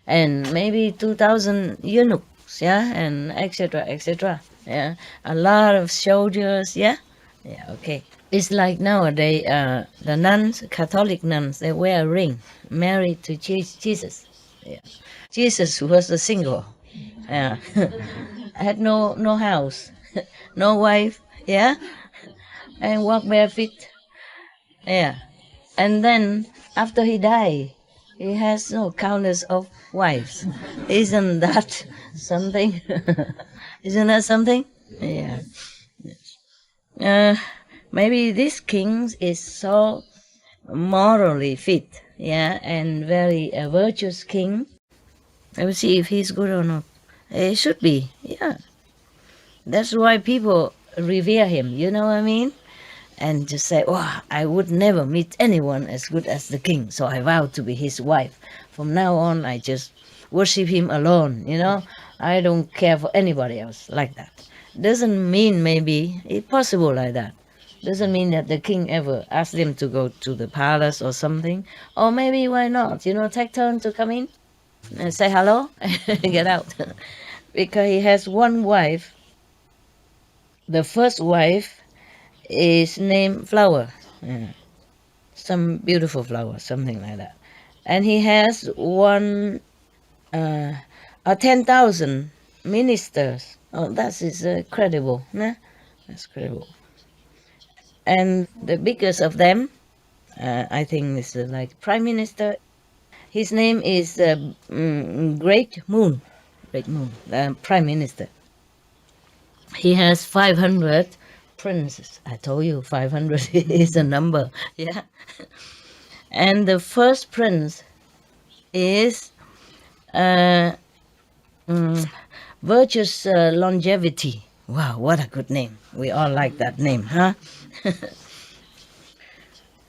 And maybe 2,000 eunuchs, yeah, and etc., etc. Yeah, a lot of soldiers, yeah. Yeah, okay. It's like nowadays, the nuns, Catholic nuns, they wear a ring, married to Jesus. Yeah. Jesus was a single. Yeah. Had no house, no wife, yeah, and walked barefoot. Yeah. And then after he died, he has no countless of wives. Isn't that something? Isn't that something? Yeah. Uh, Maybe this king is so morally fit, yeah, and very virtuous king. I will see if he's good or not. It should be, yeah. That's why people revere him, you know what I mean? And just say, oh, I would never meet anyone as good as the king, so I vow to be his wife. From now on, I just worship him alone, I don't care for anybody else like that. Doesn't mean maybe it's possible like that. Doesn't mean that the king ever asked them to go to the palace or something. Or maybe why not, take turn to come in and say hello and get out. Because he has one wife. The first wife is named Flower. Yeah. Some beautiful flower, something like that. And he has 10,000 ministers. Oh, that is credible. Nah? That's credible. And the biggest of them, I think is like Prime Minister. His name is Great Moon. Great Moon, Prime Minister. He has 500 princes. I told you 500 is a number. Yeah. And the first prince is Virtuous Longevity. Wow, what a good name. We all like that name, huh?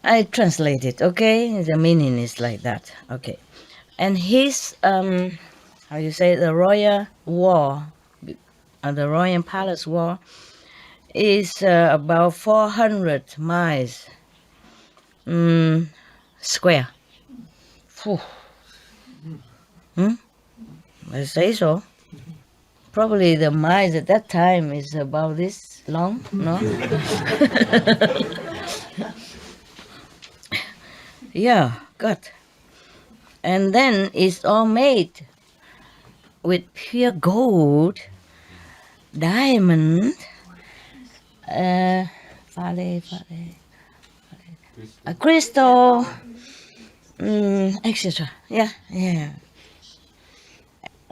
I translate it, okay? The meaning is like that, okay. And his, the royal wall, the royal palace wall, is about 400 miles square. Whew. I say so. Probably the miles at that time is about this long, no? Yeah, good. And then it's all made with pure gold, diamond, crystal, etc. Yeah.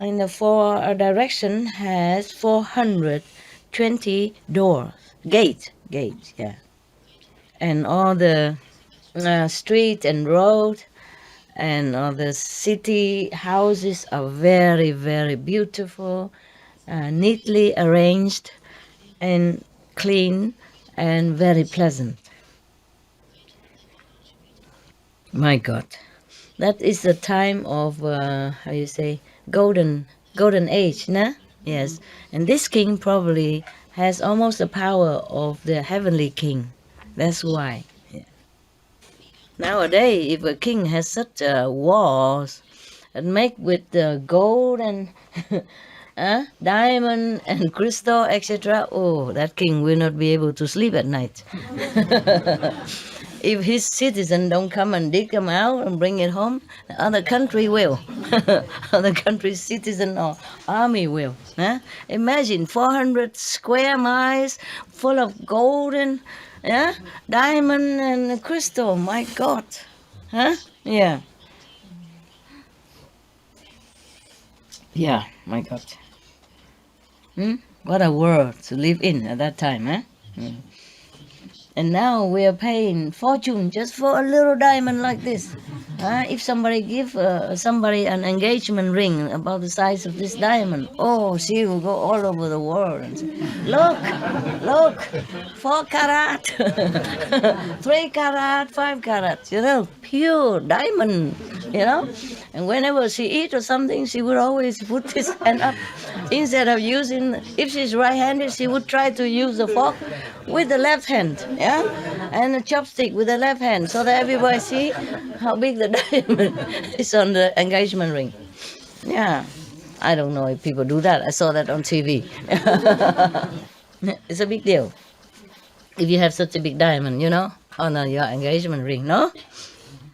In the four direction has 420 doors, gates, yeah. And all the street and road and all the city houses are very, very beautiful, neatly arranged and clean and very pleasant. My God, that is the time of golden age, nah? Yes, and this king probably has almost the power of the heavenly king. That's why. Yeah. Nowadays, if a king has such walls and make with gold and diamond and crystal, etc., oh, that king will not be able to sleep at night. If his citizen don't come and dig them out and bring it home, the other country will. Other country's citizen or army will. Huh? Imagine 400 square miles full of gold and diamond and crystal. My God. Huh? Yeah. Yeah, my God. What a world to live in at that time, huh? And now we are paying fortune just for a little diamond like this. If somebody give somebody an engagement ring about the size of this diamond, oh, she will go all over the world and say, look, 4 carat, 3 carat, 5 carat, pure diamond, And whenever she eat or something, she would always put this hand up. Instead of using, if she's right-handed, she would try to use the fork with the left hand, and a chopstick with the left hand, so that everybody see how big the diamond is on the engagement ring. Yeah, I don't know if people do that. I saw that on TV. It's a big deal if you have such a big diamond, on your engagement ring, no?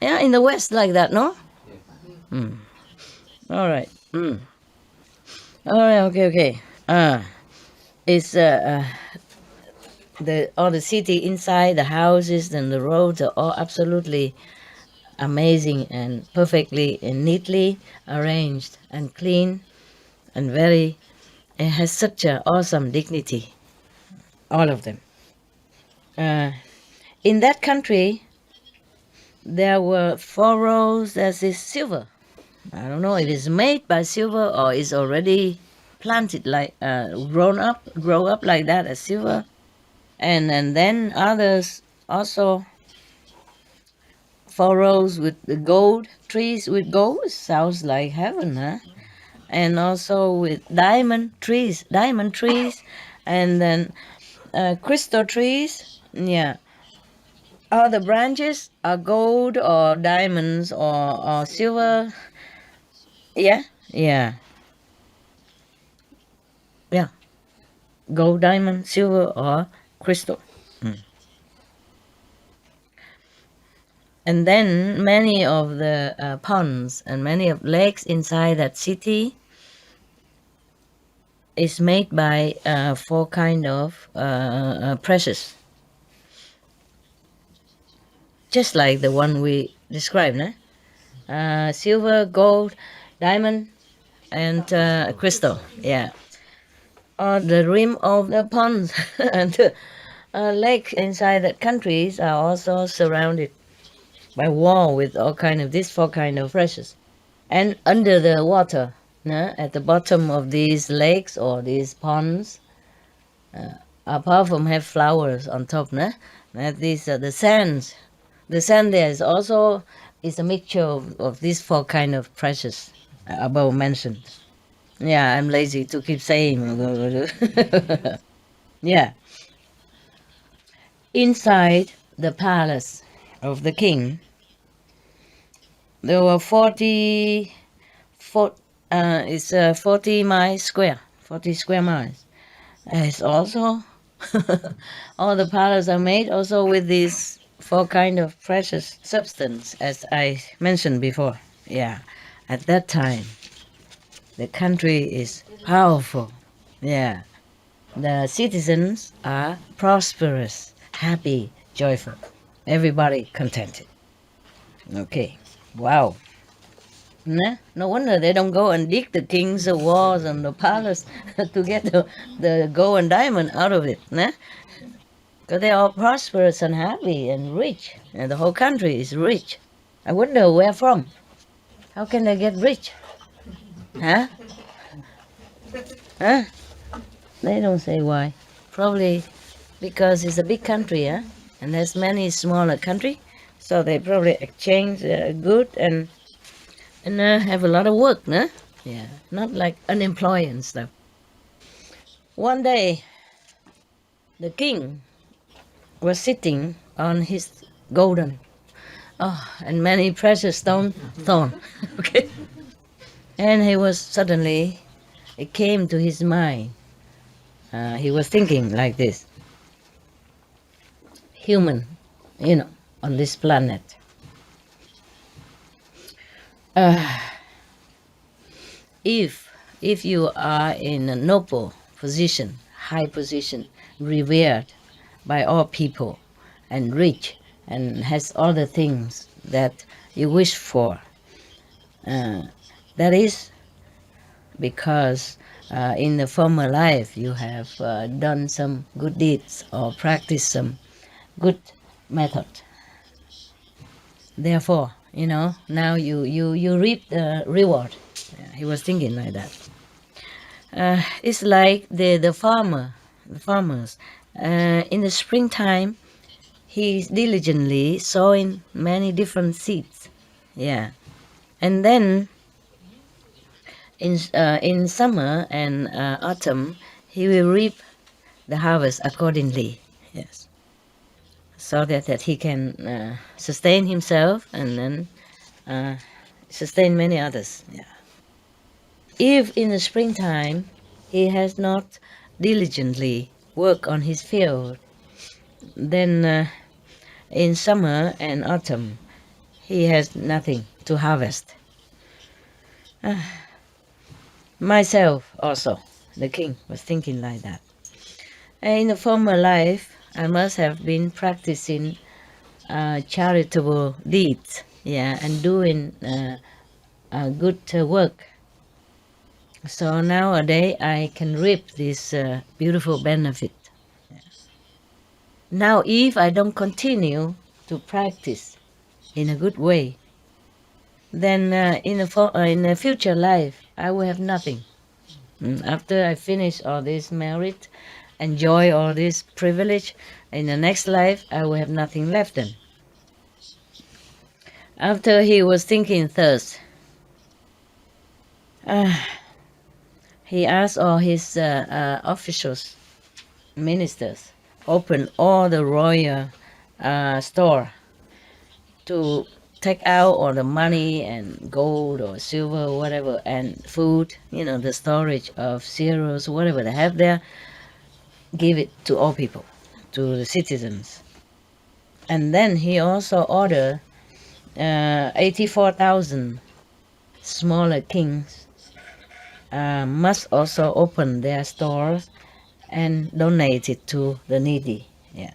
Yeah, in the West like that, no? All right. All right. Okay. It's all the city inside, the houses and the roads are all absolutely amazing and perfectly and neatly arranged and clean and it has such an awesome dignity, all of them. In that country, there were 4 rows that is silver. I don't know if it's made by silver or it's already planted like grow up like that as silver, and then others also 4 rows with the gold trees with gold. Sounds like heaven, huh? And also with diamond trees, and then crystal trees. Yeah, all the branches are gold or diamonds or silver. Yeah. Gold, diamond, silver, or crystal. And then many of the ponds and many of lakes inside that city is made by 4 kind of precious, just like the one we described, silver, gold, diamond, and crystal. Yeah. The rim of the ponds and the lake inside that countries are also surrounded by wall with all kind of these 4 kind of precious. And under the water, at the bottom of these lakes or these ponds, apart from have flowers on top, these are the sands. The sand there is also a mixture of these 4 kind of precious above mentioned. Yeah, I'm lazy to keep saying. Yeah. Inside the palace of the king, there were 40 miles square, 40 square miles. It's also all the palaces are made also with these 4 kind of precious substance, as I mentioned before. Yeah, at that time, the country is powerful. Yeah, the citizens are prosperous, happy, joyful. Everybody contented. Okay, wow. No wonder they don't go and dig the king's walls and the palace to get the gold and diamond out of it. Because they're all prosperous and happy and rich. And the whole country is rich. I wonder where from. How can they get rich? Huh? They don't say why. Probably because it's a big country, and there's many smaller country, so they probably exchange good and have a lot of work, Yeah, not like unemployed and stuff. One day, the king was sitting on his golden, and many precious throne. Okay, and it came to his mind. He was thinking like this: human, on this planet. If you are in a noble position, high position, revered by all people, and rich, and has all the things that you wish for, that is because in the former life you have done some good deeds or practiced some good method. Therefore, now you reap the reward. Yeah, he was thinking like that. It's like the farmers. In the springtime, he's diligently sowing many different seeds. Yeah, and then in summer and autumn, he will reap the harvest accordingly. Yes, so that he can sustain himself and then sustain many others. Yeah. If in the springtime he has not diligently worked on his field, then in summer and autumn he has nothing to harvest. Myself also, the king, was thinking like that. In a former life, I must have been practicing charitable deeds, yeah, and doing good work. So nowadays I can reap this beautiful benefit. Now, if I don't continue to practice in a good way, then in a future life I will have nothing. After I finish all this merit, enjoy all this privilege, in the next life I will have nothing left then. After he was thinking thus, he asked all his officials, ministers, open all the royal store to take out all the money and gold or silver or whatever, and food, the storage of cereals, whatever they have there, give it to all people, to the citizens. And then he also ordered 84,000 smaller kings must also open their stores and donate it to the needy. Yeah.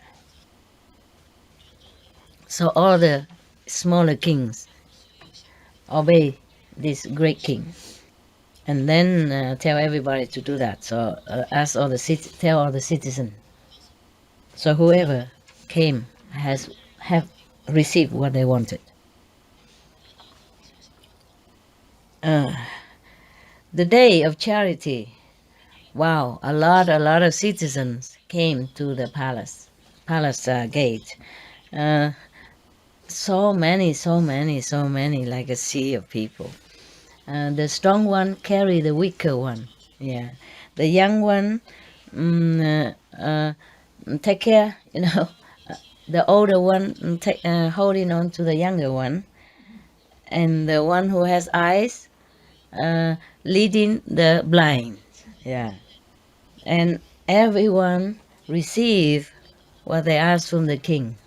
So all the smaller kings obey this great king, and then tell everybody to do that. So tell all the citizens. So whoever came have received what they wanted. The day of charity, wow! A lot of citizens came to the palace gate. So many, like a sea of people. The strong one carry the weaker one. Yeah, the young one take care. The older one holding on to the younger one, and the one who has eyes leading the blind. Yeah, and everyone received what they asked from the king.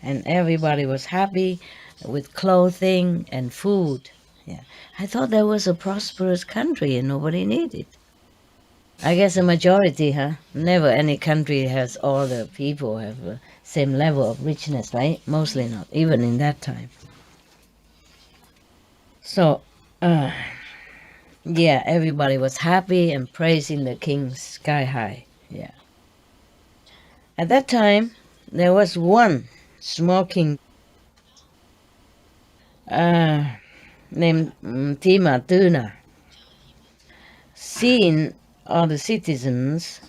And everybody was happy with clothing and food. Yeah, I thought that was a prosperous country and nobody needed. I guess a majority, huh? Never any country has all the people have the same level of richness, right? Mostly not, even in that time. So, yeah, everybody was happy and praising the king sky high. Yeah. At that time, there was one small king named Tima Tuna. Seeing all the citizens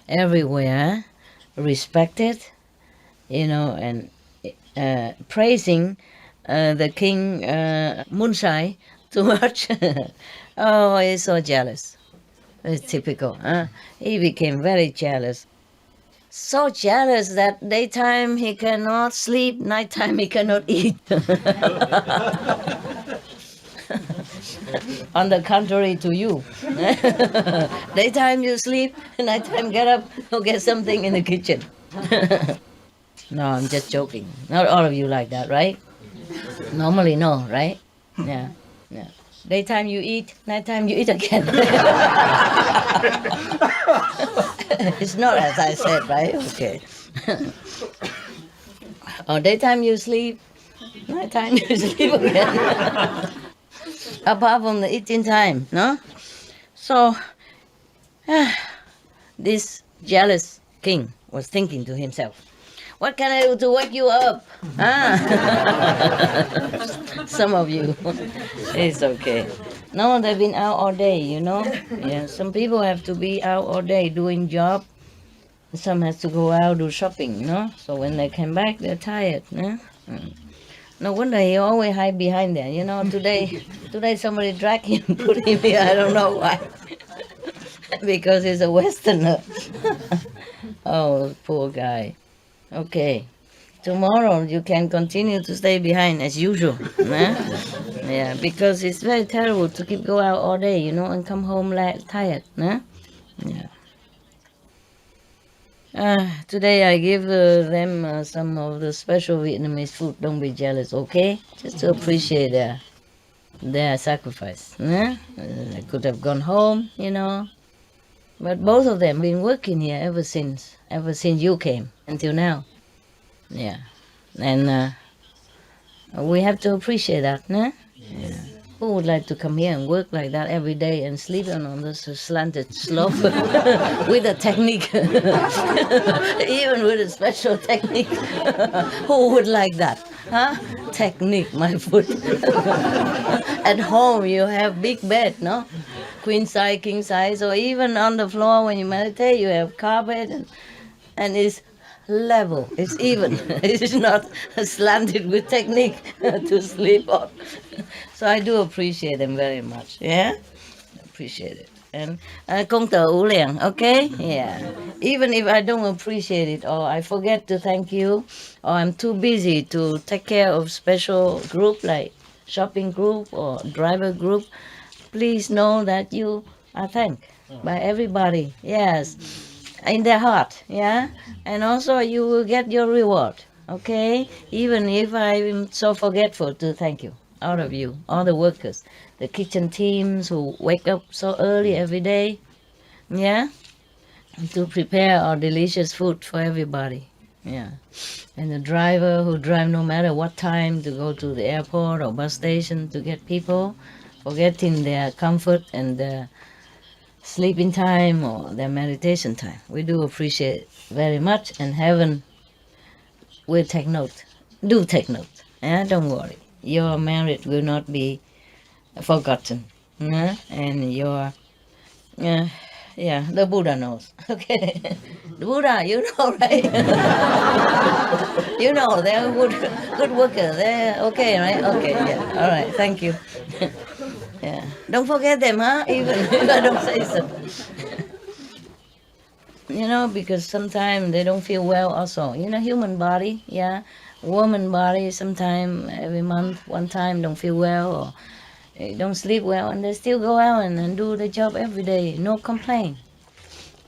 everywhere respected, and praising the king Moonlight too much. Oh, he's so jealous. It's typical. He became very jealous. So jealous that daytime he cannot sleep, nighttime he cannot eat. On the contrary to you. Daytime you sleep, nighttime get up, go get something in the kitchen. No, I'm just joking. Not all of you like that, right? Normally no, right? Yeah. Daytime you eat, nighttime you eat again. It's not as I said, right? Okay. Or daytime you sleep, nighttime you sleep again. Apart from the eating time, no? So, this jealous king was thinking to himself, what can I do to wake you up? Some of you. It's okay. No, they've been out all day, you know. Yeah, some people have to be out all day doing job. Some has to go out do shopping, you know. So when they come back, they're tired. Yeah? Mm. No wonder he always hide behind there. You know, today somebody dragged him, put him here. I don't know why. Because he's a Westerner. Oh, poor guy. Okay. Tomorrow you can continue to stay behind as usual. Eh? Yeah, because it's very terrible to keep go out all day, you know, and come home tired. Eh? Yeah. Today I give them some of the special Vietnamese food. Don't be jealous, okay? Just to appreciate their sacrifice. Eh? They could have gone home, you know. But both of them been working here ever since you came until now. Yeah, and we have to appreciate that, no? Yeah. Who would like to come here and work like that every day and sleep on this slanted slope with a technique, even with a special technique? Who would like that? Huh? Technique, my foot. At home, you have big bed, no? Queen size, king size, or even on the floor when you meditate, you have carpet, and it's level, it's even. It's not slanted with technique to sleep on. So I do appreciate them very much. Yeah, appreciate it. And công tử ủ liang, okay? Yeah. Even if I don't appreciate it or I forget to thank you or I'm too busy to take care of special group like shopping group or driver group, please know that you are thanked by everybody. Yes, in their heart. Yeah, and also you will get your reward. Okay, even if I'm so forgetful to thank you, all of you, all the workers, the kitchen teams who wake up so early every day. Yeah, to prepare our delicious food for everybody. Yeah, and the driver who drive no matter what time to go to the airport or bus station to get people, forgetting their comfort and their sleeping time or their meditation time. We do appreciate very much, and heaven will take note. Do take note. Don't worry. Your merit will not be forgotten. And your yeah, the Buddha knows. Okay, the Buddha, you know, right? You know, they're good workers. They're okay, right? Okay, yeah. All right, thank you. Yeah, don't forget them, huh? Even if I don't say so. You know, because sometimes they don't feel well also. You know, human body, yeah. Woman body, sometimes every month, one time don't feel well or they don't sleep well and they still go out and do the job every day. No complaint.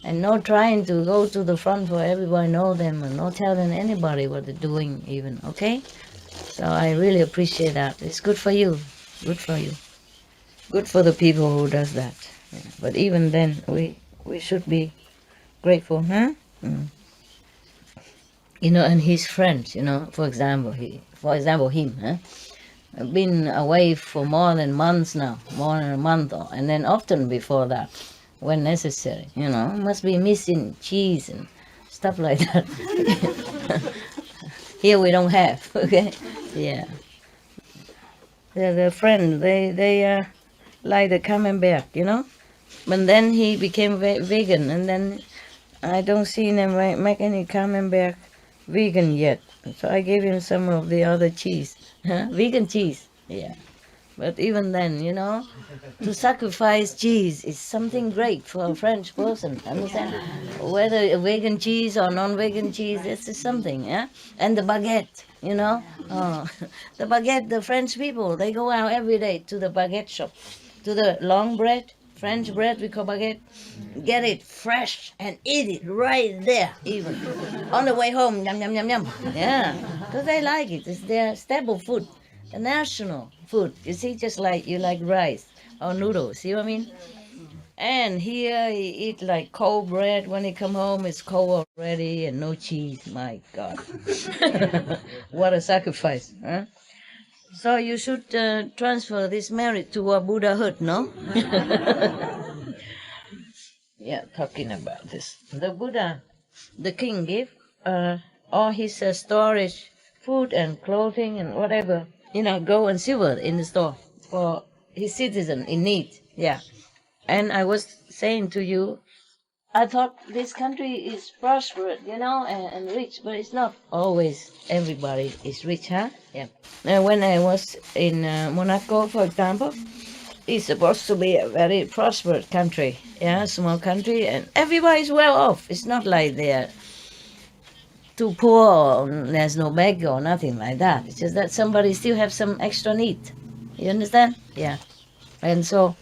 And no trying to go to the front for everybody know them and not telling anybody what they're doing even, okay? So I really appreciate that. It's good for you. Good for you. Good for the people who does that. Yeah. But even then, we should be grateful, huh? Mm. You know, and his friends, you know, for example, him, huh? Been away for more than months now, more than a month, and then often before that, when necessary, you know, must be missing cheese and stuff like that. Here we don't have, okay? Yeah. The friend, they like the camembert, you know? But then he became vegan, and then I don't see them make any camembert vegan yet. So I gave him some of the other cheese. Vegan cheese, yeah. But even then, you know, to sacrifice cheese is something great for a French person, understand? Whether a vegan cheese or non-vegan cheese, this is something, yeah? And the baguette, you know? Oh, the baguette, the French people, they go out every day to the baguette shop, to the long bread, French bread we call baguette, get it fresh and eat it right there, even. On the way home, yum, yum, yum, yum. Yeah, because they like it. It's their staple food. A national food, you see, just like you like rice or noodles, see what I mean? And here he eat like cold bread. When he come home, it's cold already and no cheese. My God, what a sacrifice, huh? So you should transfer this merit to a Buddhahood, no? Yeah, talking about this. The Buddha, the king gave all his storage, food and clothing and whatever gold and silver in the store for his citizen in need. Yeah. And I was saying to you, I thought this country is prosperous, and rich, but it's not always everybody is rich, huh? Yeah. And when I was in Monaco, for example, it's supposed to be a very prosperous country, small country, and everybody's well off. It's not like they're too poor or there's no beggar or nothing like that. It's just that somebody still have some extra need. You understand? Yeah. And so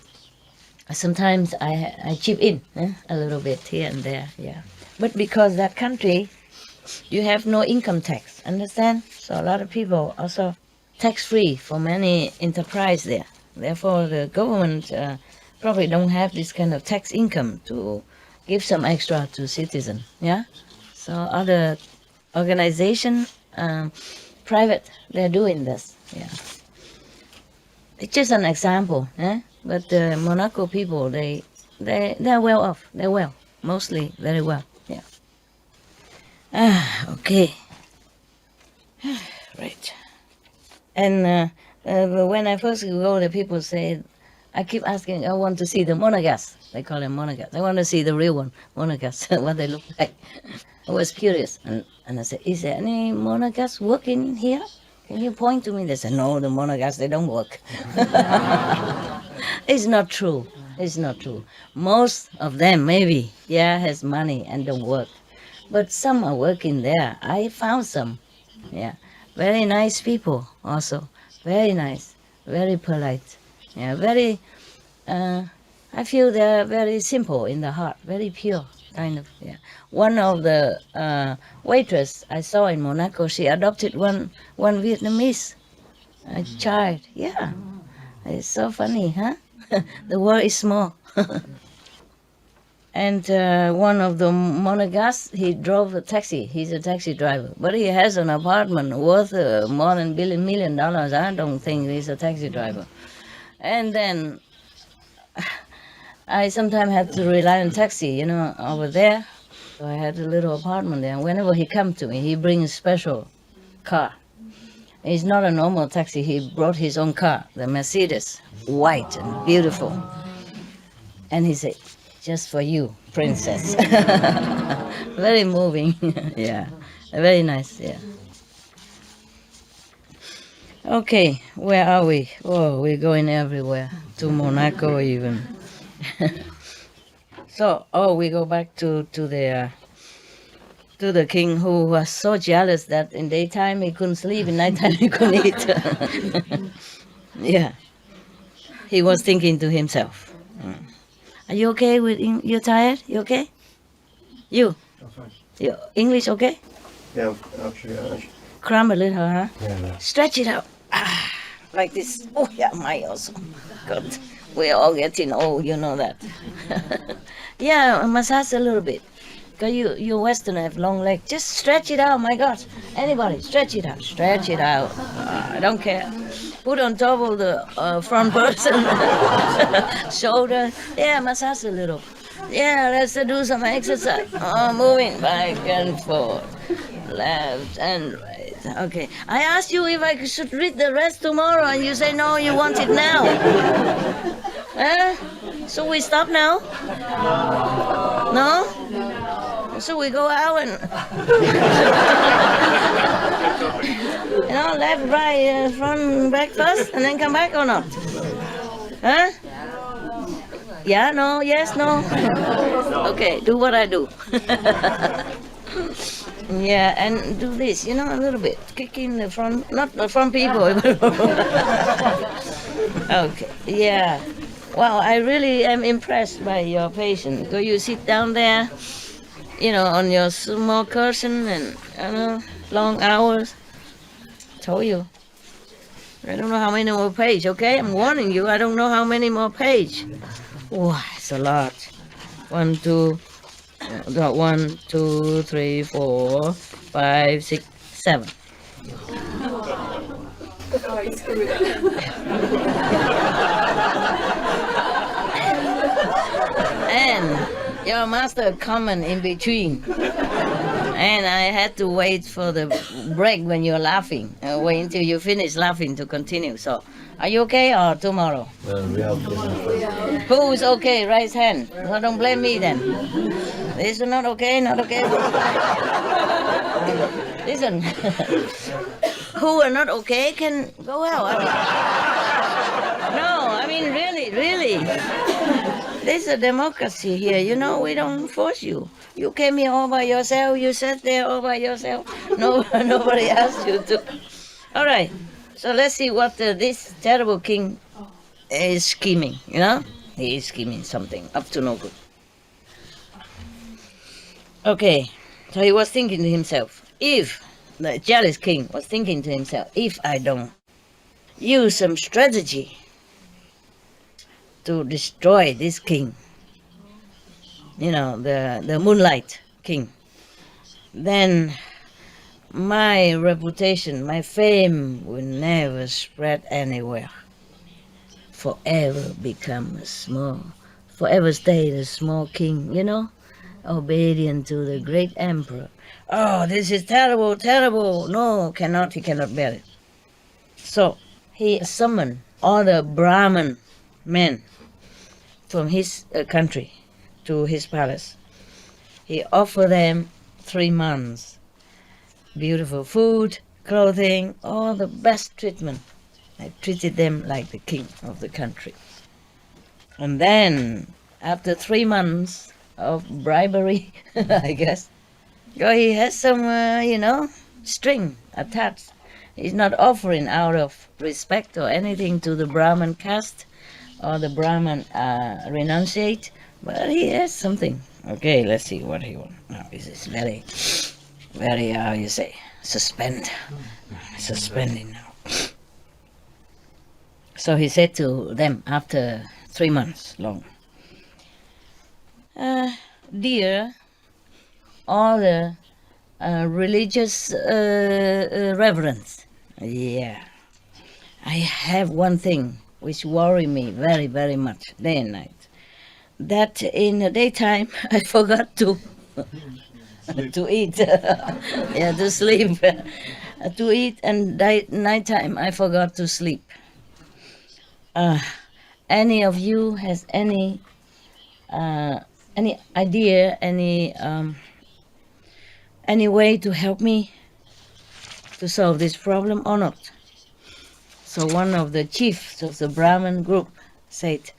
sometimes I chip in a little bit here and there, yeah. But because that country, you have no income tax, understand? So a lot of people also tax-free for many enterprise there. Therefore, the government probably don't have this kind of tax income to give some extra to citizens, yeah? So other organization, private, they're doing this, yeah. It's just an example, but the Monaco people, they're well off. They're well, mostly very well. Yeah. Okay. Right. And when I first go, the people say, I keep asking, I want to see the monagas. They call them monagas. I want to see the real one, monagas, what they look like. I was curious, and I said, is there any monagas working here? Can you point to me? They said, no, the monagas, they don't work. It's not true. It's not true. Most of them, maybe, has money and don't work. But some are working there. I found some. Yeah. Very nice people also. Very nice. Very polite. Yeah, very, I feel they're very simple in the heart. Very pure, kind of, yeah. One of the waitress I saw in Monaco, she adopted one Vietnamese child. Yeah, it's so funny, huh? The world is small. And one of the monagas, he drove a taxi. He's a taxi driver, but he has an apartment worth more than $1 million. I don't think he's a taxi driver. And then I sometimes have to rely on taxi, over there. So I had a little apartment there. And whenever he comes to me, he brings a special car. It's not a normal taxi. He brought his own car, the Mercedes, white and beautiful. And he said, just for you, princess. Very moving, yeah. Very nice, yeah. Okay, where are we? Oh, we're going everywhere. To Monaco even. So, we go back to the king who was so jealous that in daytime he couldn't sleep, in nighttime he couldn't eat. Yeah, he was thinking to himself. Are you okay with? You're tired? You okay? You? Your English okay? Yeah, actually. Cram a little, huh? Yeah, no. Stretch it out, like this. Oh yeah, my also. God, we're all getting old, you know that. Yeah, massage a little bit. Cause you Western have long legs. Just stretch it out, my God. Anybody, stretch it out. Stretch it out. I don't care. Put on top of the front person. Shoulder. Yeah, massage a little. Yeah, let's do some exercise. Moving back and forth. Left and right. Okay. I asked you if I should read the rest tomorrow, and you say no, you want it now. So we stop now? No? So we go out and left, right, front, back first, and then come back or not? Huh? Yeah, no, yes, no. Okay, do what I do. Yeah, and do this, a little bit. Kick in the front, not the front people. Okay, yeah. Wow, I really am impressed by your patience. So you sit down there, on your small cushion and, long hours. Told you. I don't know how many more pages, okay? I'm warning you, I don't know how many more pages. Wow, it's a lot. 1, 2, 3, 4, 5, 6, 7. And your master comment in between. And I had to wait for the break when you're laughing. Wait until you finish laughing to continue. So, are you okay or tomorrow? Who's okay? Raise hand. No, don't blame me then. This is not okay, not okay. Listen, who are not okay can go out. I mean, really. There's a democracy here. You know, we don't force you. You came here all by yourself. You sat there all by yourself. No, nobody asked you to. All right. So let's see what this terrible king is scheming. You know, he is scheming something up to no good. Okay. So he was thinking to himself, if the jealous king was thinking to himself, if I don't use some strategy to destroy this king, you know, the Moonlight king, then my reputation, my fame will never spread anywhere. Forever forever stay the small king, you know, obedient to the great emperor. Oh, this is terrible, terrible. No, he cannot bear it. So he summoned all the Brahmin men from his country to his palace. He offered them 3 months, beautiful food, clothing, all the best treatment. I treated them like the king of the country. And then, after 3 months of bribery, I guess, he has some, string attached. He's not offering out of respect or anything to the Brahmin caste or the Brahmin renunciate, but he has something. Okay, let's see what he wants. Now, this is very, very, how you say, suspending now. So he said to them after 3 months long, dear, all the religious reverence, I have one thing which worry me very, very much, day and night. That in the daytime I forgot to eat, to sleep, to eat, and nighttime I forgot to sleep. Any of you has any idea, any way to help me to solve this problem or not? So one of the chiefs of the Brahmin group said,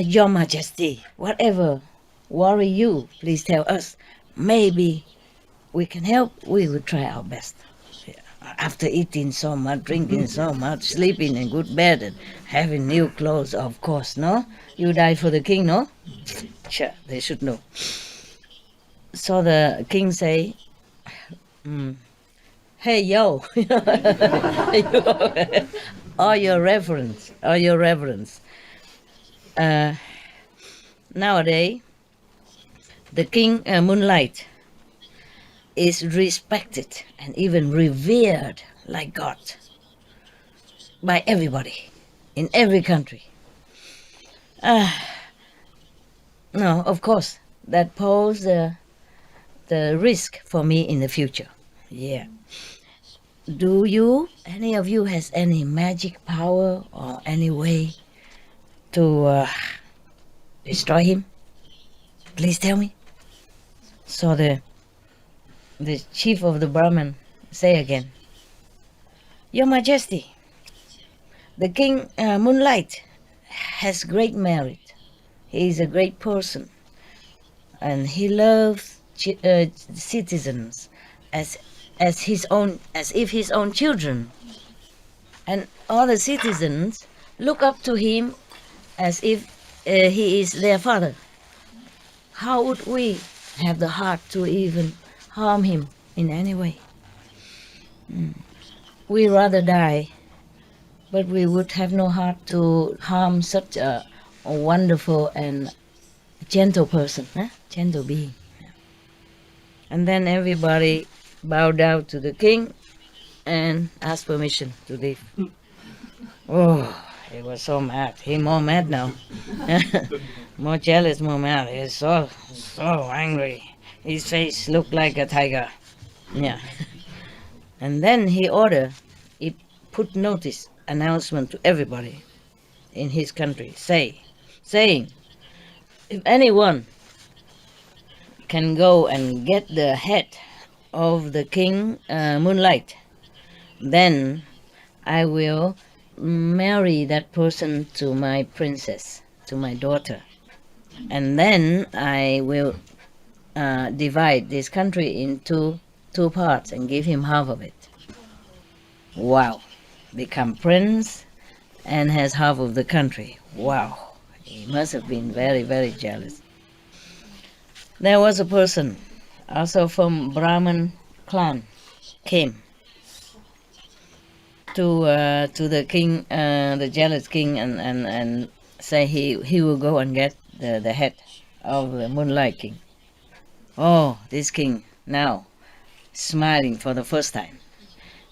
Your Majesty, whatever worry you, please tell us. Maybe we can help. We will try our best. After eating so much, drinking so much, sleeping in good bed, and having new clothes, of course, no? You died for the king, no? Sure, they should know. So the king say, hey, yo, all your reverence. Nowadays, the king Moonlight is respected and even revered like God by everybody in every country. No, of course, that poses the risk for me in the future. Yeah. Do any of you has any magic power or any way to destroy him? Please tell me. So the chief of the Brahmin say again, Your Majesty, the king Moonlight has great merit. He is a great person, and he loves citizens as if his own children, and all the citizens look up to him as if he is their father. How would we have the heart to even harm him in any way? We rather die, but we would have no heart to harm such a wonderful and gentle person, gentle being. And then everybody bowed down to the king and asked permission to leave. Oh, he was so mad. He's more mad now. More jealous, more mad. He's so angry. His face looked like a tiger. Yeah. And then he put notice, announcement to everybody in his country, saying, if anyone can go and get the head of the king Moonlight, then I will marry that person to my princess, to my daughter. And then I will divide this country into two parts and give him half of it. Wow. Become prince and has half of the country. Wow. He must have been very, very jealous. There was a person, also from clan, came to the king, the jealous king, and say he will go and get the head of the Moonlight king. Oh, this king now smiling for the first time.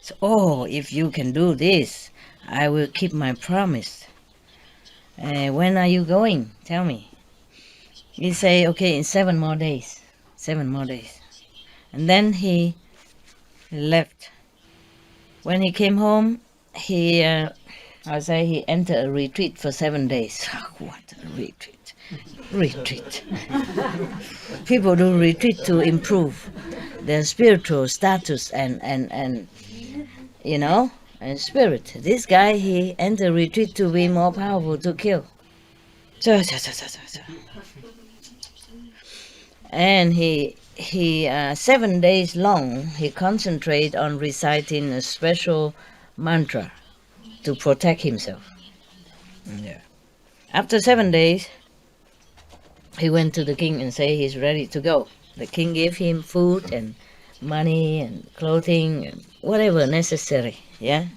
So, oh, if you can do this, I will keep my promise. When are you going? Tell me. He say, okay, in 7 more days. 7 more days. And then he left. When he came home, he entered a retreat for 7 days. What a retreat. Retreat. People do retreat to improve their spiritual status and you know, and spirit. This guy, he entered retreat to be more powerful, to kill. And he 7 days long, he concentrated on reciting a special mantra to protect himself. Yeah. After 7 days, he went to the king and said he's ready to go. The king gave him food and money and clothing and whatever necessary, yeah?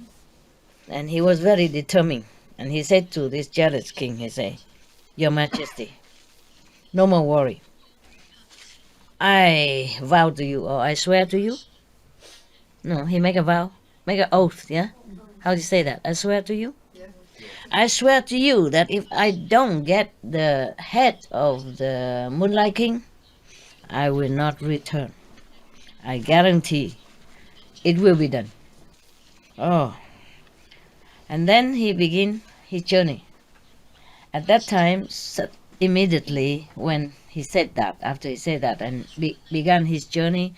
And he was very determined. And he said to this jealous king, he said, Your Majesty, no more worry. I vow to you, or I swear to you. No, he make a vow, make an oath, yeah? How do you say that? I swear to you? I swear to you that if I don't get the head of the Moonlight King, I will not return. I guarantee it will be done. Oh. And then he began his journey. At that time, immediately when he said that, after he said that and began his journey,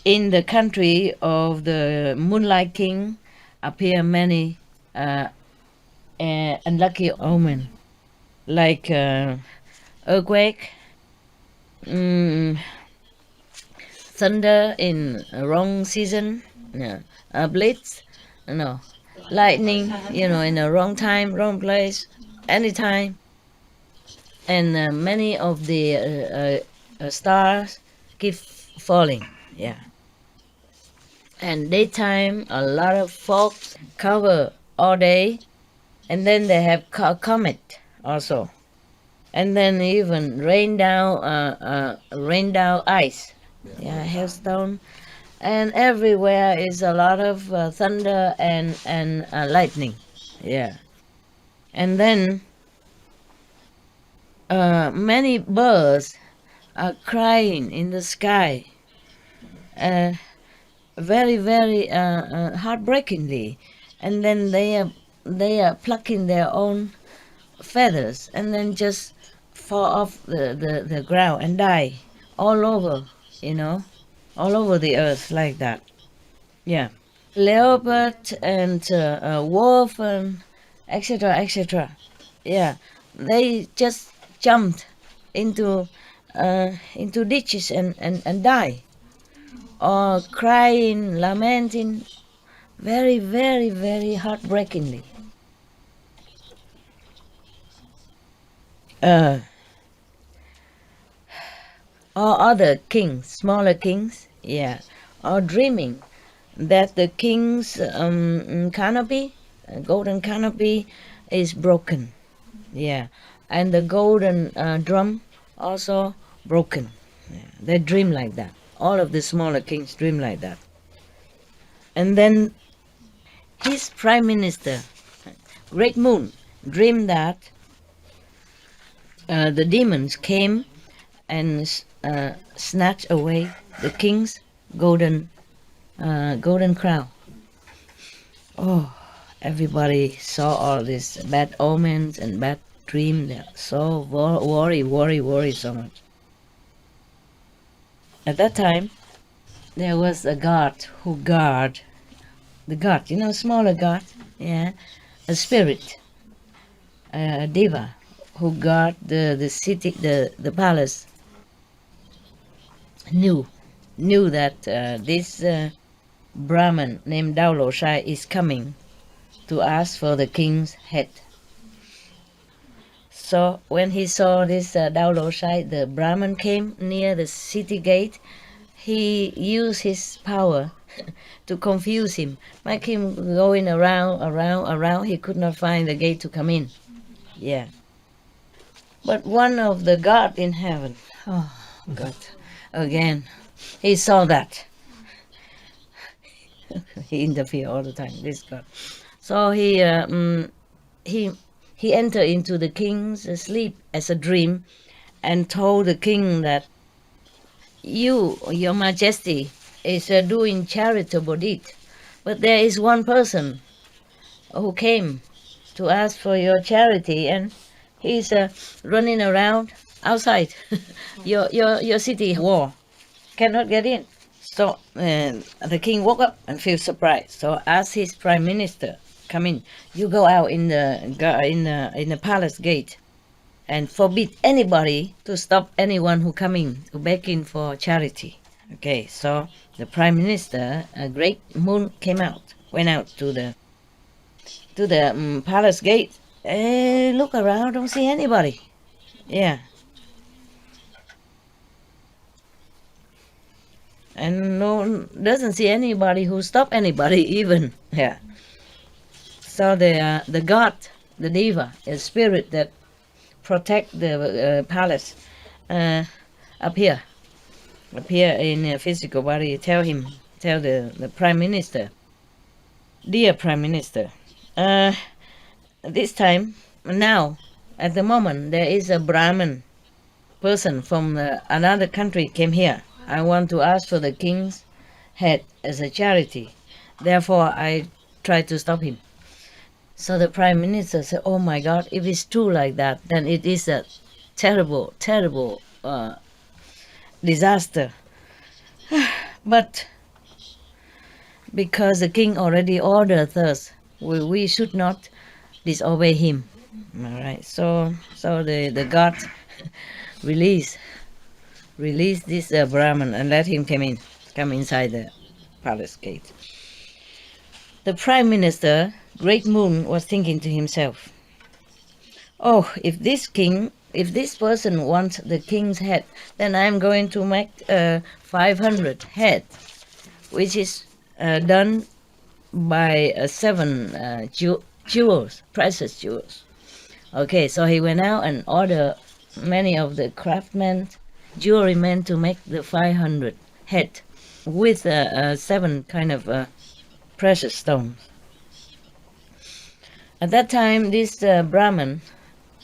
in the country of the Moonlight King appear many unlucky omen, like earthquake, thunder in a wrong season, a blitz, lightning, in a wrong time, wrong place, anytime, and many of the stars keep falling, yeah. And daytime, a lot of fog cover all day, and then they have comet also, and then even rain down ice, hailstone, and everywhere is a lot of thunder and lightning, yeah. And then many birds are crying in the sky, very, very heartbreakingly, and then they are plucking their own feathers and then just fall off the ground and die all over, all over the earth like that. Yeah. Leopard and wolf and etc. etc. Yeah. They just jumped into ditches and die, or crying, lamenting, very, very, very heartbreakingly. Or other kings, smaller kings, are dreaming that the king's canopy, golden canopy, is broken, and the golden drum also broken. They dream like that. All of the smaller kings dream like that. And then his prime minister, Great Moon, dreamed that the demons came and snatch away the king's golden crown. Oh, everybody saw all these bad omens and bad dreams. They so worry so much. At that time, there was a god who guard the god, smaller god, yeah, a spirit, a diva who guard the city, the palace. Knew that this Brahman named Dao Shai is coming to ask for the king's head. So when he saw this Dao Shai, the Brahman came near the city gate. He used his power to confuse him, make him going around. He could not find the gate to come in. Yeah. But one of the God in heaven, oh God, again, he saw that. He interfered all the time, this God. So he entered into the king's sleep as a dream and told the king that your majesty, is doing charitable deed. But there is one person who came to ask for your charity, and he's running around outside your city wall, cannot get in. So the king woke up and felt surprised. So asked his prime minister, "Come in. You go out in the palace gate, and forbid anybody to stop anyone who coming to begging for charity." Okay, so the prime minister, a great moon, went out to the palace gate. Look around, don't see anybody. Yeah. And doesn't see anybody who stop anybody even. Yeah. So the god, the diva, a spirit that protect the palace, appear in a physical body. Tell the prime minister, "Dear prime minister, this time now at the moment there is a Brahmin person from another country came here. I want to ask for the king's head as a charity. Therefore, I try to stop him." So the prime minister said, "Oh my God, if it's true like that, then it is a terrible disaster." But because the king already ordered us, we should not disobey him. All right. So the god release this Brahman and let him come inside the palace gate. The prime minister, Great Moon, was thinking to himself, "Oh, if this person wants the king's head, then I'm going to make 500 head, which is done by 7 jewels, precious jewels." Okay, so he went out and ordered many of the craftsmen, jewelry men, to make the 500 head with 7 kind of precious stones. At that time, this Brahman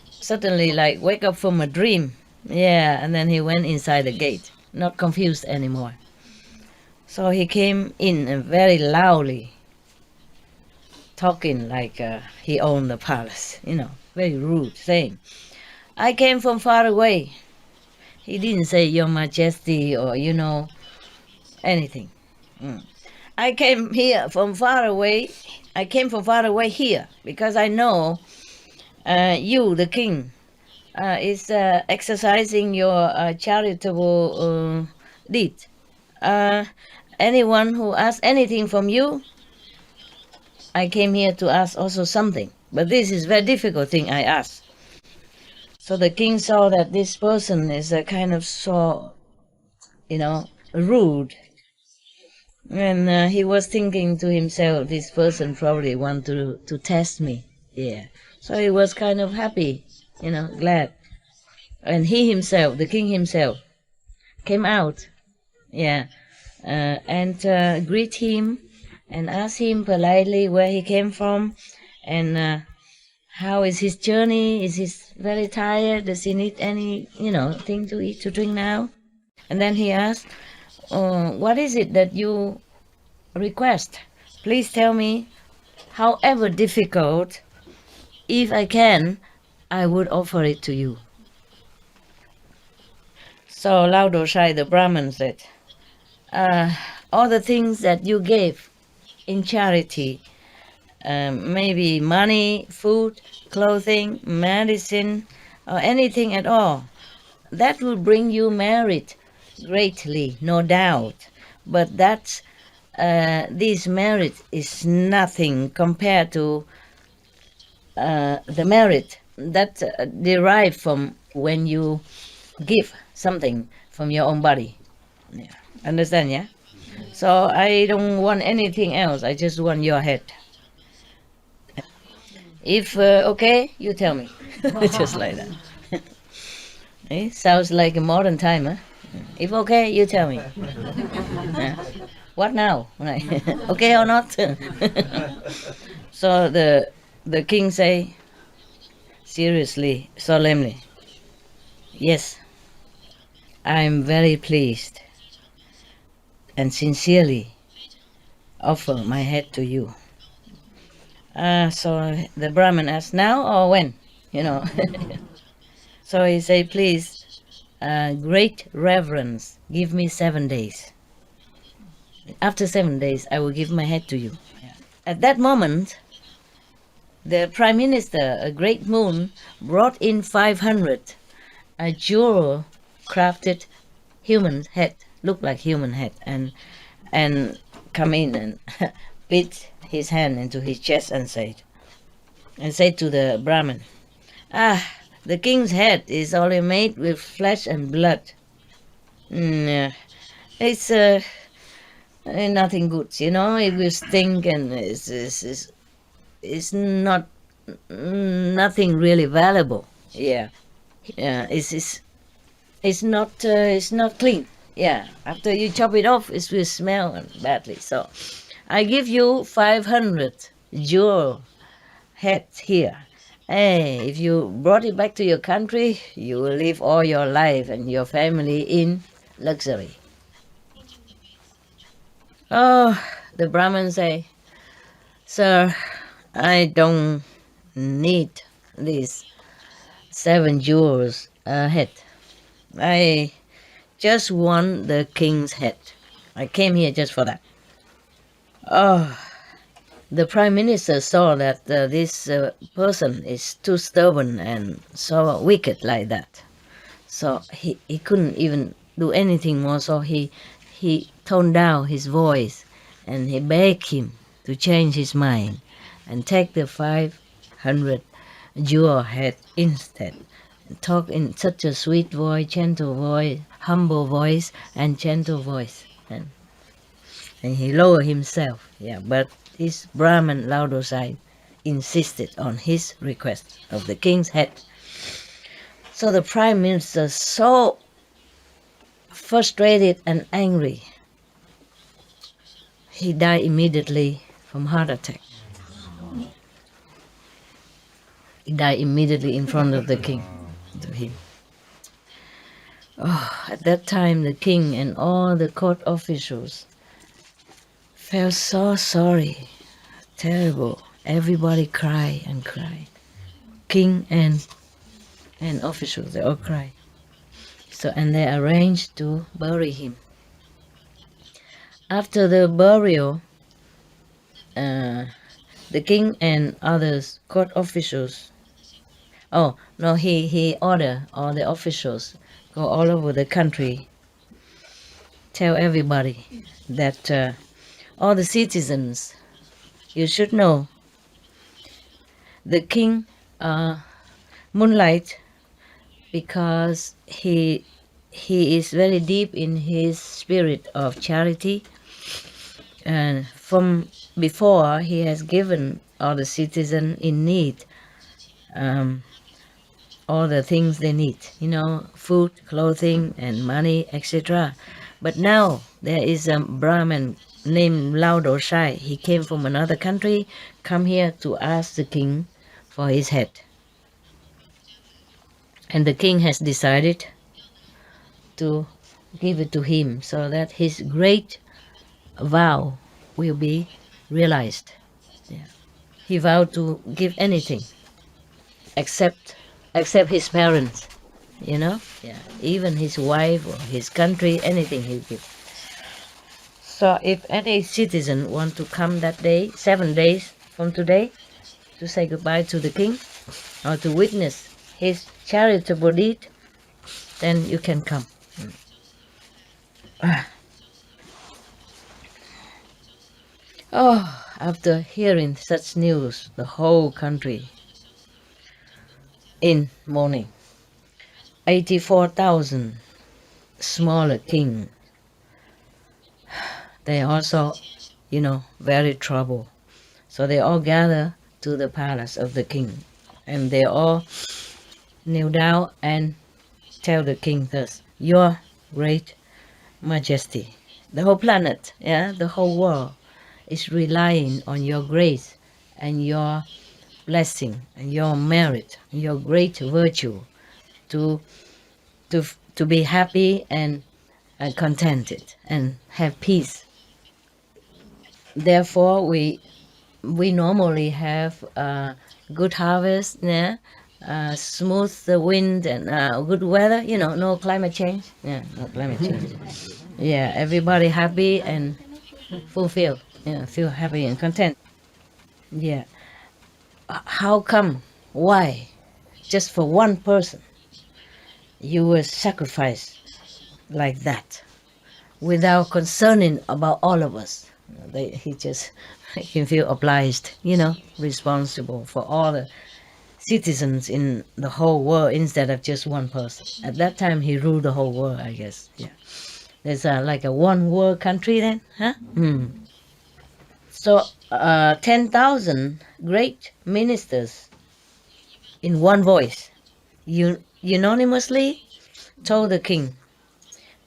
suddenly wake up from a dream. Yeah, and then he went inside the gate, not confused anymore. So he came in and very loudly, talking like he owned the palace, very rude, saying, "I came from far away." He didn't say "Your Majesty" or, anything. "I came here from far away. I came from far away here because I know you, the king, is exercising your charitable deed. Anyone who asks anything from you, I came here to ask also something. But this is very difficult thing I ask." So the king saw that this person is a kind of rude. And he was thinking to himself, this person probably want to test me. Yeah. So he was kind of happy, glad. And he himself, the king himself, came out, and greet him and asked him politely where he came from and how is his journey. Is he very tired? Does he need any, thing to eat, to drink now? And then he asked, what is it that you request? Please tell me, however difficult, if I can, I would offer it to you. So Lao Doshai, the Brahmin, said, all the things that you gave in charity, maybe money, food, clothing, medicine, or anything at all, that will bring you merit greatly, no doubt. But that's this merit is nothing compared to the merit that derived from when you give something from your own body. Yeah. Understand, yeah? So I don't want anything else. I just want your head. If okay, you tell me. Just like that. Eh? Sounds like a modern time, huh? If okay, you tell me. Yeah. What now? Right. Okay or not? So the king say, seriously, solemnly, yes, I'm very pleased and sincerely offer my head to you. So the Brahmin asked, now or when? You know. So he said, please, great reverence, give me 7 days. After 7 days, I will give my head to you. Yeah. At that moment, the Prime Minister, a great moon, brought in 500 a jewel crafted human head, looked like human head, and come in and beat his hand into his chest and said to the Brahmin, the king's head is only made with flesh and blood. It's nothing good, you know. It will stink and it's not nothing really valuable. Yeah, it's not clean. Yeah, after you chop it off, it will smell badly. So, I give you 500 jewel heads here. Hey, if you brought it back to your country, you will live all your life and your family in luxury. Oh, the Brahmin say, sir, I don't need these 7 jewels a head. I just want the king's head. I came here just for that. Oh, the Prime Minister saw that this person is too stubborn and so wicked like that. So he couldn't even do anything more. So he toned down his voice and he begged him to change his mind and take the 500 jewel head instead. Talk in such a sweet voice, gentle voice, humble voice, and gentle voice. And he lowered himself. Yeah, but this Brahman Lao Dosai insisted on his request of the king's head. So the Prime Minister, so frustrated and angry, he died immediately from heart attack. He died immediately in front of the king, to him. Oh, at that time, the king and all the court officials felt so sorry, terrible. Everybody cried and cried. King and officials, they all cried. So, and they arranged to bury him. After the burial, the king and others court officials. Oh no, he ordered all the officials go all over the country, tell everybody that all the citizens, you should know, the king Moonlight, because he is very deep in his spirit of charity, and from before he has given all the citizens in need all the things they need, you know, food, clothing, and money, etc. But now there is a Brahmin named Lao Doshai. He came from another country, come here to ask the king for his head. And the king has decided to give it to him so that his great vow will be realized. Yeah. He vowed to give anything except his parents, you know? Yeah. Even his wife or his country, anything he give. So if any citizen want to come that day, 7 days from today, to say goodbye to the king or to witness his charitable deed, then you can come. Oh, after hearing such news, the whole country in mourning. 84,000 smaller king. They also, very troubled. So they all gather to the palace of the king, and they all kneel down and tell the king thus, "Your great majesty, the whole planet, the whole world is relying on your grace and your blessing and your merit and your great virtue to be happy and contented and have peace. Therefore, we normally have good harvest, smooth the wind and good weather. No climate change. Yeah, no climate change. Yeah, everybody happy and fulfilled. Feel happy and content. Yeah. How come? Why? Just for one person, you will sacrifice like that, without concerning about all of us. He just make him feel obliged, responsible for all the citizens in the whole world instead of just one person. At that time, he ruled the whole world, I guess. Yeah, there's like a one world country then, huh? So 10,000 great ministers in one voice, unanimously told the king,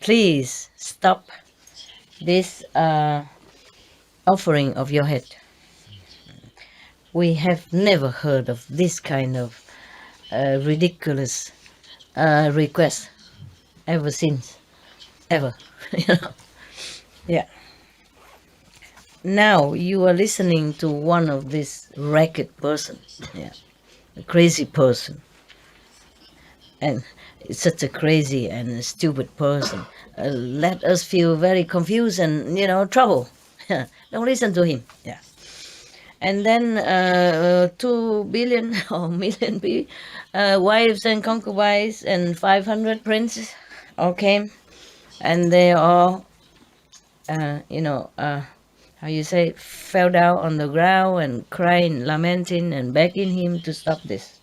"Please stop this offering of your head. We have never heard of this kind of ridiculous request ever since, ever." Yeah. Now you are listening to one of this ragged person, a crazy person, and it's such a crazy and a stupid person. Let us feel very confused and trouble. Don't listen to him. Yeah. And then 2 billion or million wives and concubines and 500 princes all came, and they all, fell down on the ground and crying, lamenting, and begging him to stop this.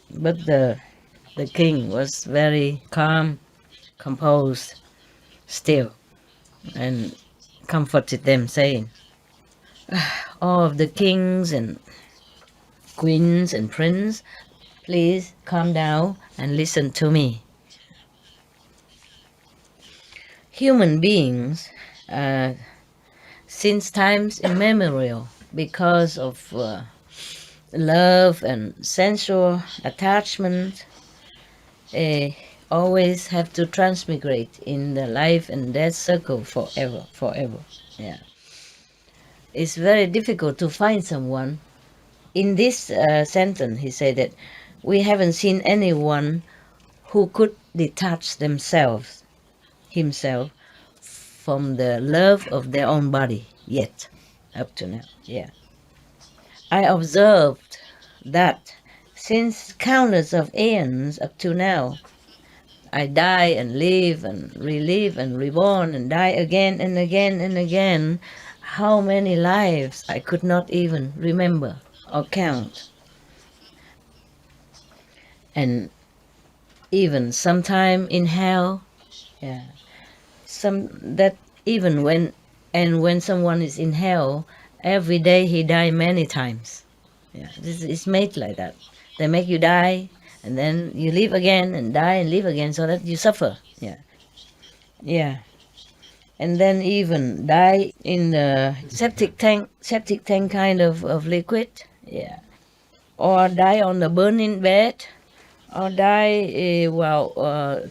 But the king was very calm, composed, still, and comforted them, saying, "All of the kings and queens and princes, please calm down and listen to me. Human beings, since times immemorial, because of love and sensual attachment, always have to transmigrate in the life and death circle forever. Yeah. It's very difficult to find someone. In this sentence, he said that we haven't seen anyone who could detach himself from the love of their own body yet, up to now. Yeah. I observed that since countless of aeons up to now, I die and live and relive and reborn and die again and again and again. How many lives I could not even remember or count. And even sometime in hell, when someone is in hell, every day he die many times. Yeah, this is made like that. They make you die, and then you live again and die and live again, so that you suffer. Yeah. And then even die in the septic tank kind of liquid. Yeah. Or die on the burning bed, or die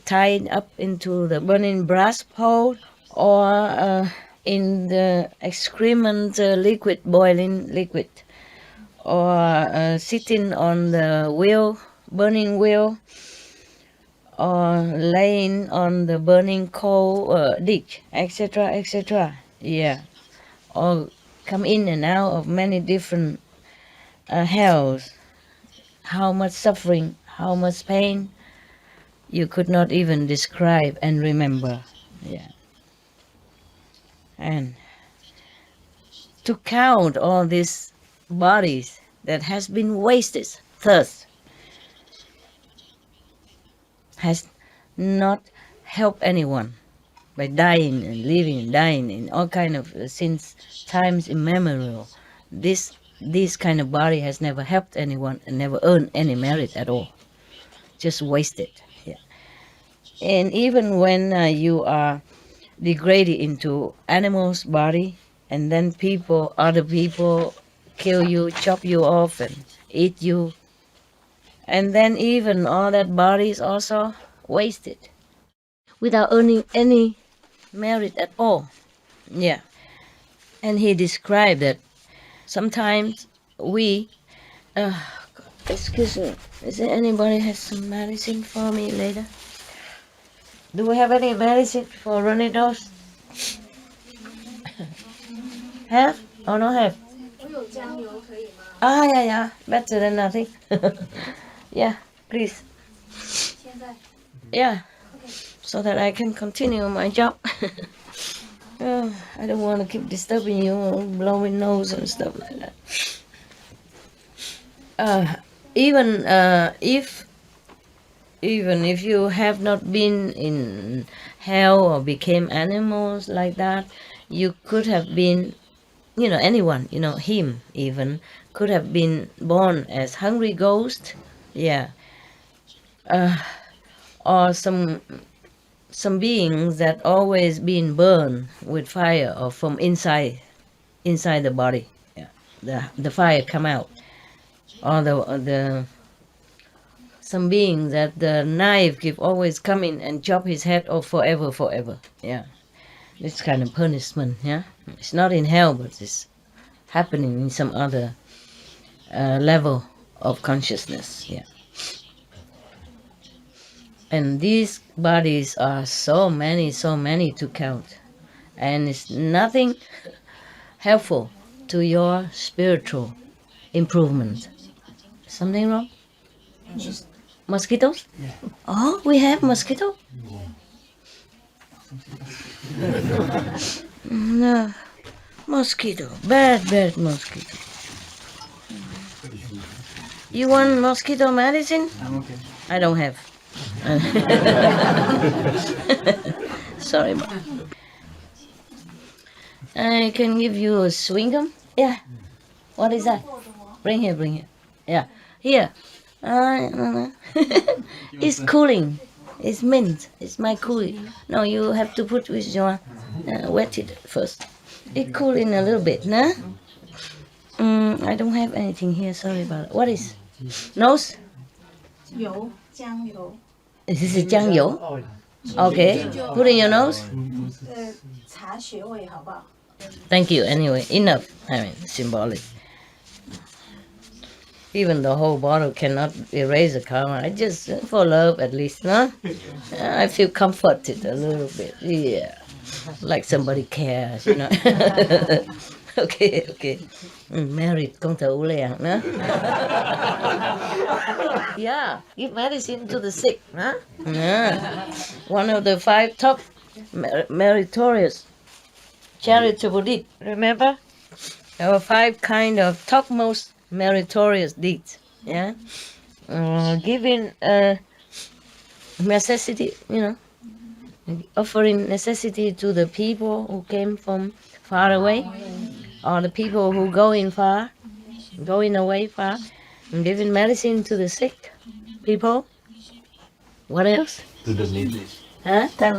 tied up into the burning brass pole, or in the excrement liquid, boiling liquid, or sitting on the wheel, burning wheel, or laying on the burning coal ditch, etc., etc. Yeah, or come in and out of many different hells. How much suffering, how much pain, you could not even describe and remember. Yeah. And to count all these bodies that has been wasted thus has not helped anyone by dying and living and dying in all kind of since times immemorial. This kind of body has never helped anyone and never earned any merit at all. Just wasted. Yeah. And even when you are degraded into animal's body, and then other people kill you, chop you off and eat you, and then even all that body is also wasted without earning any merit at all. Yeah. And he described that sometimes we excuse me, is there anybody has some medicine for me later? Do we have any medicine for runny nose? Have or not have? Yeah, better than nothing. Yeah, please. Yeah, so that I can continue my job. I don't want to keep disturbing you, blowing nose and stuff like that. Even if you have not been in hell or became animals like that, you could have been, anyone, him even, could have been born as hungry ghost, yeah, or some beings that always been burned with fire or from inside the body, yeah, the fire come out, or the some beings that the knife keep always coming and chop his head off forever, yeah. This kind of punishment, yeah. It's not in hell, but it's happening in some other level of consciousness, yeah. And these bodies are so many to count, and it's nothing helpful to your spiritual improvement. Something wrong? Mosquitoes? Yeah. Oh, we have mosquito? No. Mosquito. Bad mosquito. You want mosquito medicine? I'm okay. I don't have. Sorry, but I can give you a chewing gum. Yeah. What is that? Bring here. Yeah. Here. It's cooling. It's mint. It's my cooling. No, you have to put with your wet it first. It cool in a little bit, nah? I don't have anything here. Sorry about it. What is? Nose? 油，姜油， This is 酱油. Okay. Put in your nose. 茶穴位好不好？ Thank you. Anyway, enough. I mean, symbolic. Even the whole bottle cannot erase the karma. I just, for love at least, no? I feel comforted a little bit. Yeah. Like somebody cares, Okay. Married, công tử liền, no? Yeah, give medicine to the sick, huh? Yeah. One of the 5 top meritorious charitable deeds, remember? There were 5 kind of topmost meritorious deeds, yeah? Giving necessity, offering necessity to the people who came from far away, or the people who going away far, and giving medicine to the sick people. What else? To the needy, Huh? to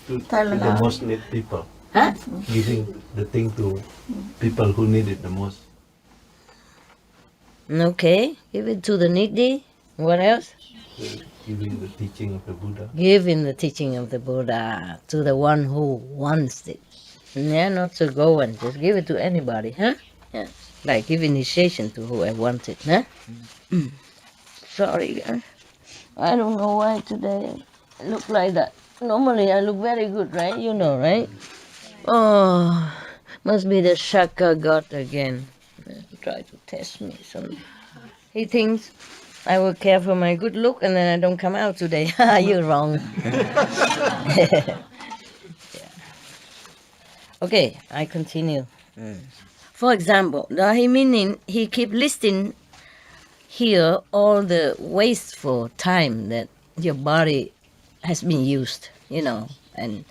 the most need people, Huh? giving the thing to people who need it the most. Okay, give it to the needy. What else? giving the teaching of the Buddha. Giving the teaching of the Buddha to the one who wants it. Yeah, not to go and just give it to anybody, huh? Yeah. Like give initiation to whoever wants it, huh? Sorry, guys. I don't know why today I look like that. Normally I look very good, right? You know, right? Oh, must be the Shaka God again. Try to test me. He thinks I will care for my good look and then I don't come out today. You're wrong. Yeah. Okay, I continue. For example, meaning he keep listing here all the wasteful time that your body has been used, and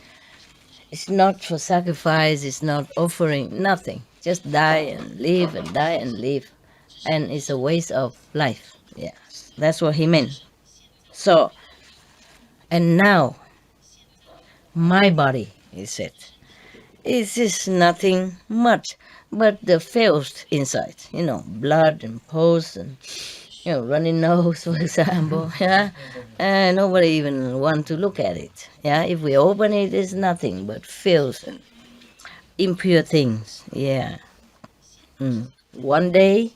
it's not for sacrifice, it's not offering, nothing. Just die and live and die and live. And it's a waste of life. Yes, that's what he meant. So, and now, my body, he said, is just nothing much but the filth inside, blood and pus and, running nose, for example, yeah? And nobody even want to look at it, yeah? If we open it, it's nothing but filth and impure things, yeah. One day,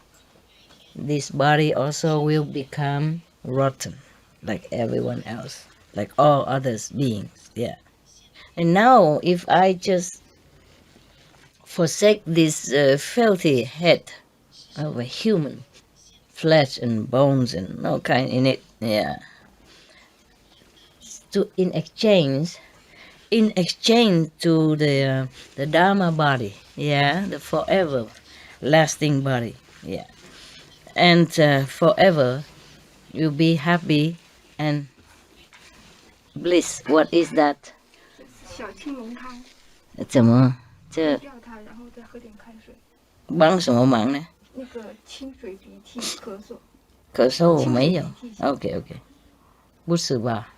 this body also will become rotten, like everyone else, like all others beings, yeah. And now, if I just forsake this filthy head of a human, flesh and bones and all kind in it, yeah, in exchange to the Dharma body, yeah, the forever lasting body, yeah, and forever you'll be happy and bliss. What is that? 小青龙汤，怎么这掉它，然后再喝点开水。帮什么忙呢？那个清水鼻涕咳嗽。咳嗽我没有。OK， 不是吧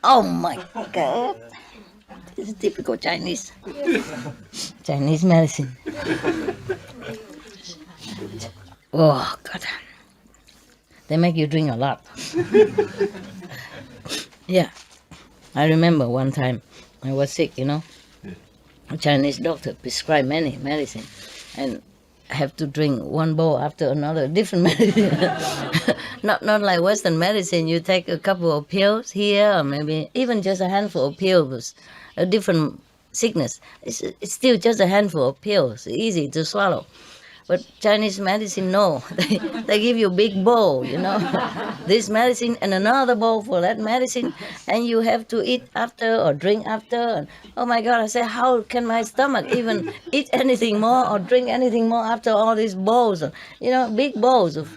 ？Oh my God! This is typical Chinese medicine. Oh God! They make you drink a lot. Yeah, I remember one time I was sick, A Chinese doctor prescribed many medicine, and I have to drink one bowl after another, different medicine. not like Western medicine. You take a couple of pills here, or maybe even just a handful of pills, a different sickness. It's still just a handful of pills, easy to swallow. But Chinese medicine, no. They give you a big bowl, this medicine and another bowl for that medicine, and you have to eat after or drink after. And, oh my God, I said, how can my stomach even eat anything more or drink anything more after all these bowls, big bowls of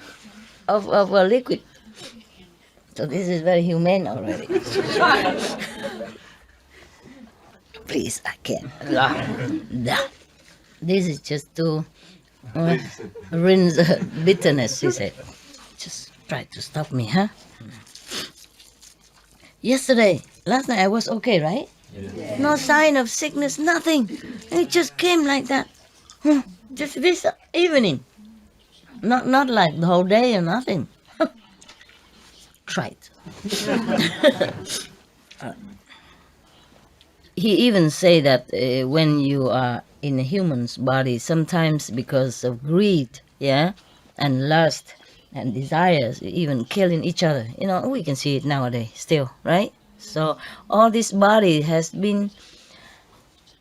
liquid. So this is very humane already. Please, I can't. This is just to rinse bitterness, he said. Just try to stop me, huh? Last night I was okay, right? Yeah. No sign of sickness, nothing. It just came like that. Just this evening. Not like the whole day or nothing. Try it. He even say that when you are in a human's body, sometimes because of greed, yeah, and lust and desires, even killing each other. We can see it nowadays still, right? So all this body has been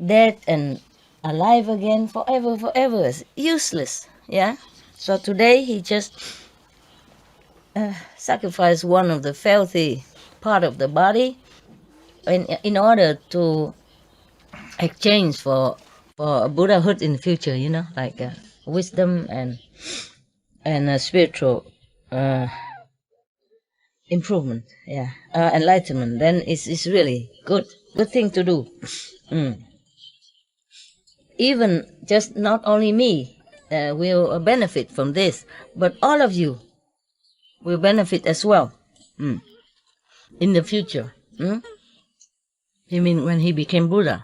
dead and alive again forever. It's useless, yeah? So today he just sacrificed one of the filthy part of the body in order to exchange for Buddhahood in the future, like wisdom and spiritual improvement, yeah, enlightenment. Then it's really good thing to do. Even just not only me will benefit from this, but all of you will benefit as well in the future. You mean when he became Buddha?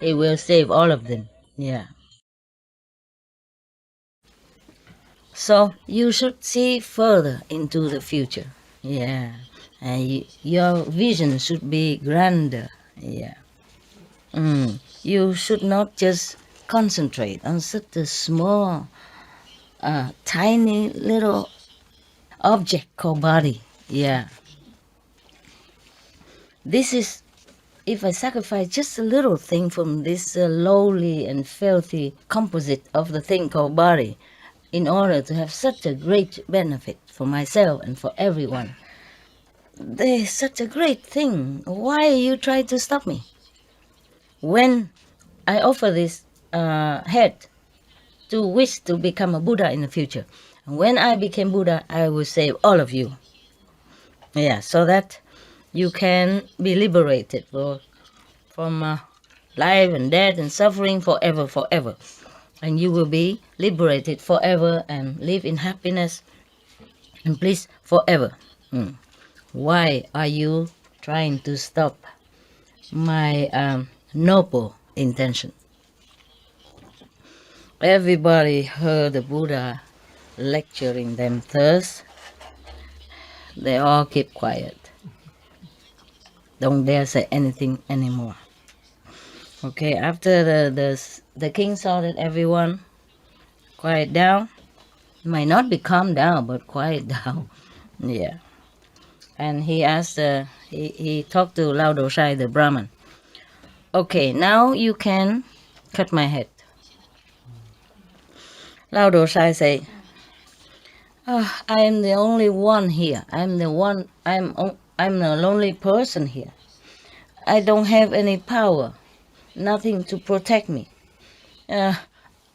He will save all of them. Yeah. So you should see further into the future. Yeah. And your vision should be grander. Yeah. You should not just concentrate on such a small, tiny little object called body. Yeah. This is, if I sacrifice just a little thing from this lowly and filthy composite of the thing called body, in order to have such a great benefit for myself and for everyone, there's such a great thing. Why you try to stop me? When I offer this head to wish to become a Buddha in the future, when I became Buddha, I will save all of you. Yeah, so that you can be liberated from life and death and suffering forever, forever. And you will be liberated forever and live in happiness and bliss forever. Why are you trying to stop my noble intention? Everybody heard the Buddha lecturing them thus. They all keep quiet. Don't dare say anything anymore. Okay, after the king saw that everyone quiet down, might not be calmed down, but quiet down. Yeah. And he asked, he talked to Lao Dosai, the Brahmin. Okay, now you can cut my head. Lao Dosai say, I am the only one here. I'm the lonely person here. I don't have any power, nothing to protect me.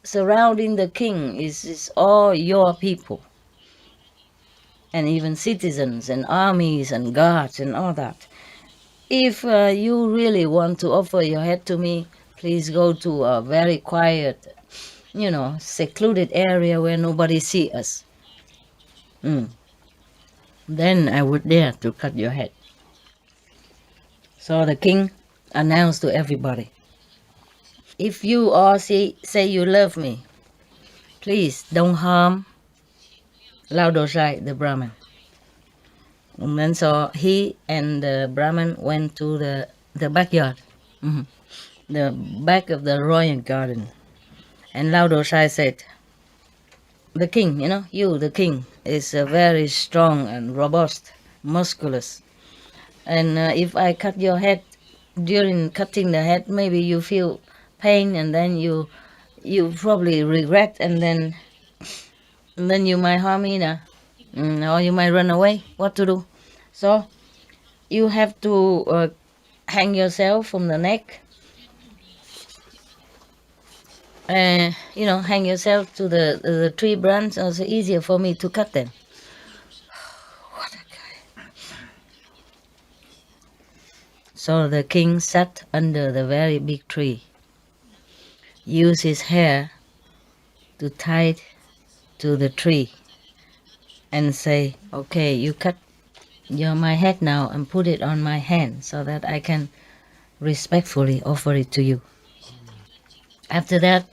Surrounding the king is all your people, and even citizens and armies and guards and all that. If you really want to offer your head to me, please go to a very quiet, secluded area where nobody see us. Then I would dare to cut your head. So the king announced to everybody, if you all say you love me, please don't harm Lao Dosai, the Brahmin. And then so he and the Brahmin went to the backyard, the back of the royal garden. And Lao Dosai said, the king, the king is very strong and robust, musculous. And if I cut your head, during cutting the head, maybe you feel pain, and then you probably regret, and then you might harm me, or you might run away. What to do? So you have to hang yourself from the neck. Hang yourself to the tree branch. Also easier for me to cut them. What a guy! So the king sat under the very big tree, used his hair to tie it to the tree, and say, okay, you cut my head now and put it on my hand so that I can respectfully offer it to you. After that,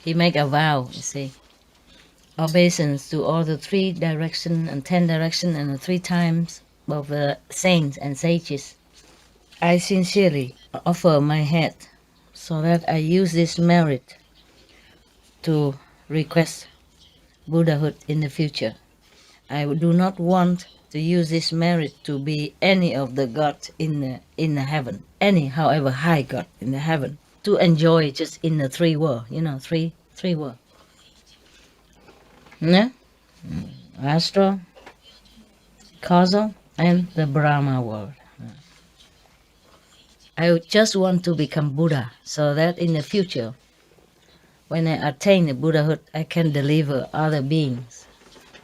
he make a vow, obeisance to all the 3 direction and 10 direction and the 3 times of the saints and sages. I sincerely offer my head so that I use this merit to request Buddhahood in the future. I do not want to use this merit to be any of the gods in the heaven, any however high god in the heaven, to enjoy just in the 3 world, 3 world. Yeah? Astral, causal, and the Brahma world. I just want to become Buddha so that in the future, when I attain the Buddhahood, I can deliver other beings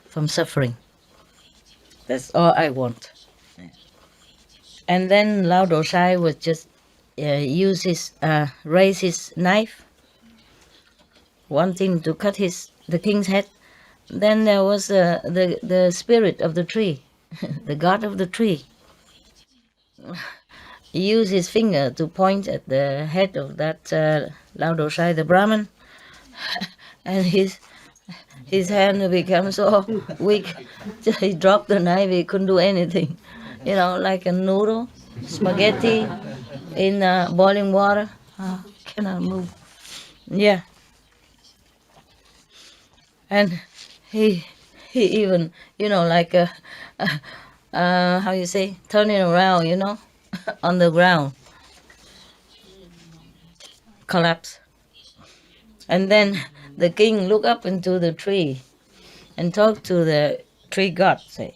from suffering. That's all I want. And then Lao Dosai would just raise his knife, wanting to cut the king's head. Then there was the spirit of the tree, the god of the tree. He used his finger to point at the head of that Lao Dosai, the Brahmin, and his His hand became so weak. He dropped the knife. He couldn't do anything. Like a noodle, spaghetti in boiling water. Cannot move. Yeah. And he even, like how you say, turning around, on the ground, collapse. And then the king looked up into the tree and talked to the tree god, say,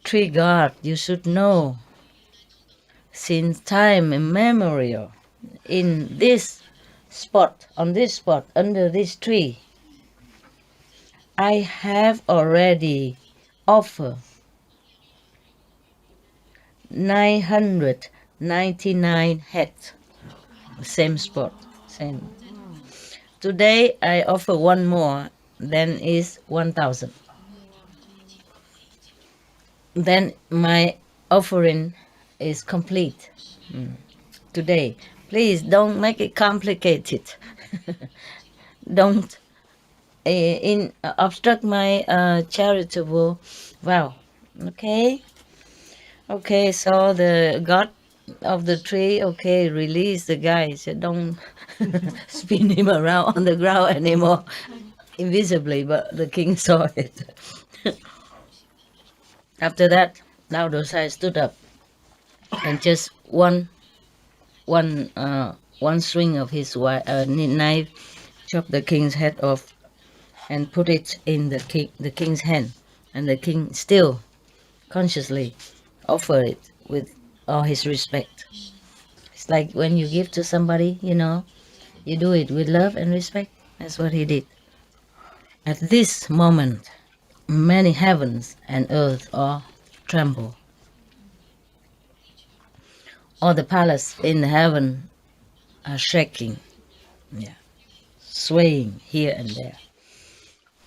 "Tree god, you should know, since time immemorial, in this spot, on this spot, under this tree, I have already offered 999 heads, same spot, same. Today I offer one more, then is 1,000. Then my offering is complete. Today, please don't make it complicated. Don't obstruct my charitable vow. Okay? Okay, so the god of the tree, okay, release the guy. So don't spin him around on the ground anymore, invisibly, but the king saw it. After that, Lao Dosai stood up and just one swing of his knife chopped the king's head off and put it in the king's hand, and the king still consciously offered it with all his respect. It's like when you give to somebody, you do it with love and respect. That's what he did. At this moment, many heavens and earth all tremble. All the palace in heaven are shaking, swaying here and there.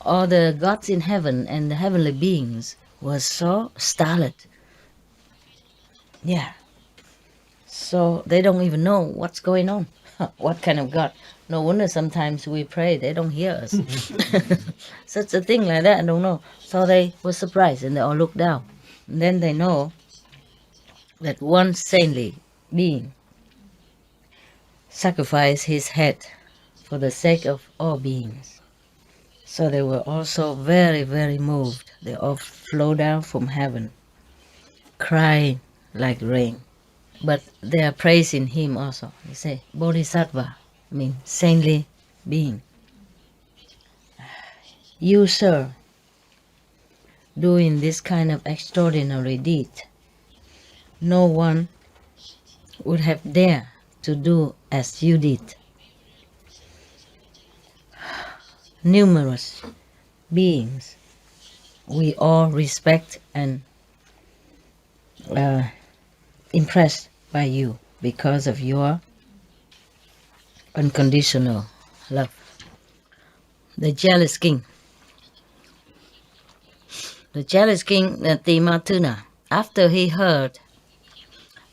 All the gods in heaven and the heavenly beings were so startled. Yeah. So they don't even know what's going on. What kind of God? No wonder sometimes we pray, they don't hear us. Such a thing like that, I don't know. So they were surprised and they all looked down. And then they know that one saintly being sacrificed his head for the sake of all beings. So they were also very, very moved. They all flow down from heaven, crying like rain. But they are praising him also. They say, Bodhisattva, means saintly being. You, sir, doing this kind of extraordinary deed, no one would have dared to do as you did. Numerous beings we all respect and impressed by you because of your unconditional love. The jealous king, Timatuna, after he heard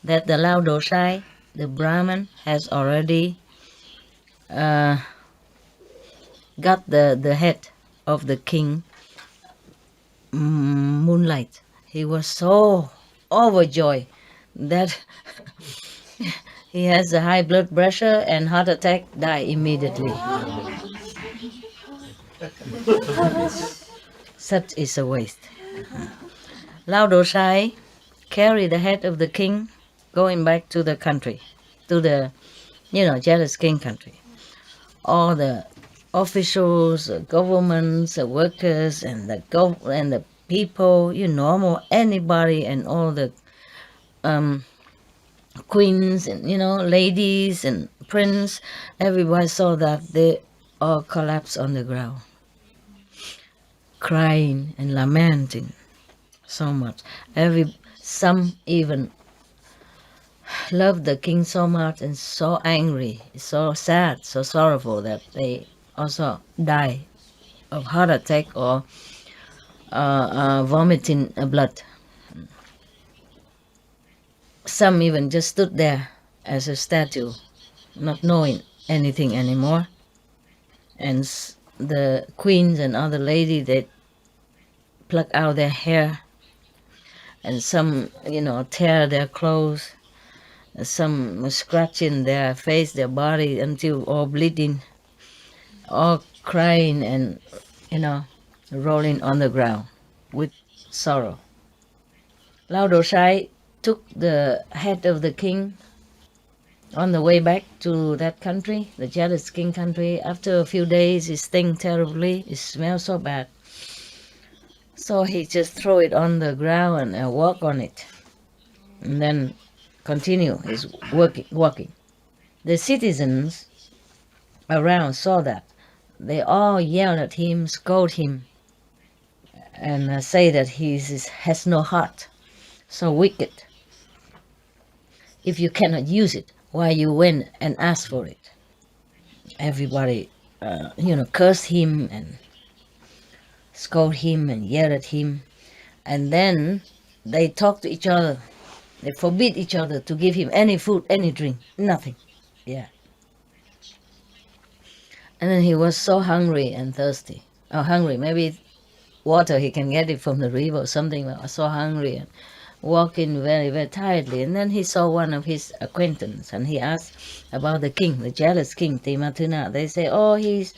that the Lao Dosai, the Brahman, has already got the head of the king Moonlight, he was so overjoyed that he has a high blood pressure and heart attack, die immediately. Such is a waste. Lao Dosai carried the head of the king going back to the country, to the, jealous king country. All the officials, governments, workers, and the people, normal, anybody, and all the queens and ladies and prince, everybody saw that they all collapsed on the ground, crying and lamenting so much. Some even loved the king so much and so angry, so sad, so sorrowful that they also die of heart attack or vomiting blood. Some even just stood there as a statue, not knowing anything anymore, and the queens and other ladies, they pluck out their hair, and some, tear their clothes, some scratching their face, their body until all bleeding, all crying and, rolling on the ground with sorrow. Lao Dosai took the head of the king on the way back to that country, the jealous king country. After a few days, it stinks terribly. It smells so bad. So he just throw it on the ground and walk on it, and then continue his walking. The citizens around saw that. They all yelled at him, scold him, and say that he has no heart, so wicked. If you cannot use it, why you went and asked for it? Everybody, cursed him and scold him and yelled at him. And then they talked to each other. They forbid each other to give him any food, any drink, nothing. Yeah. And then he was so hungry and thirsty. Maybe water, he can get it from the river or something. But so hungry and walking very, very tiredly. And then he saw one of his acquaintance, and he asked about the king, the jealous king, Timatuna. They say, oh, he's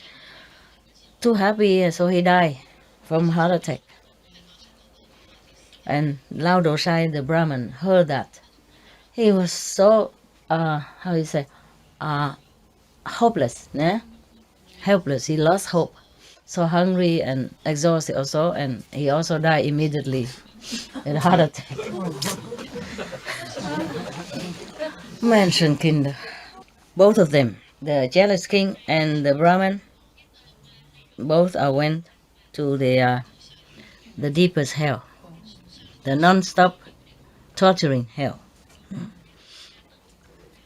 too happy, and so he died from heart attack. And Lao Dosai, the Brahmin, heard that. He was so, hopeless, helpless. He lost hope. So hungry and exhausted also, and he also died immediately with a heart attack. Menschenkinder. Both of them, the jealous king and the Brahmin, both went to the deepest hell, the non-stop torturing hell.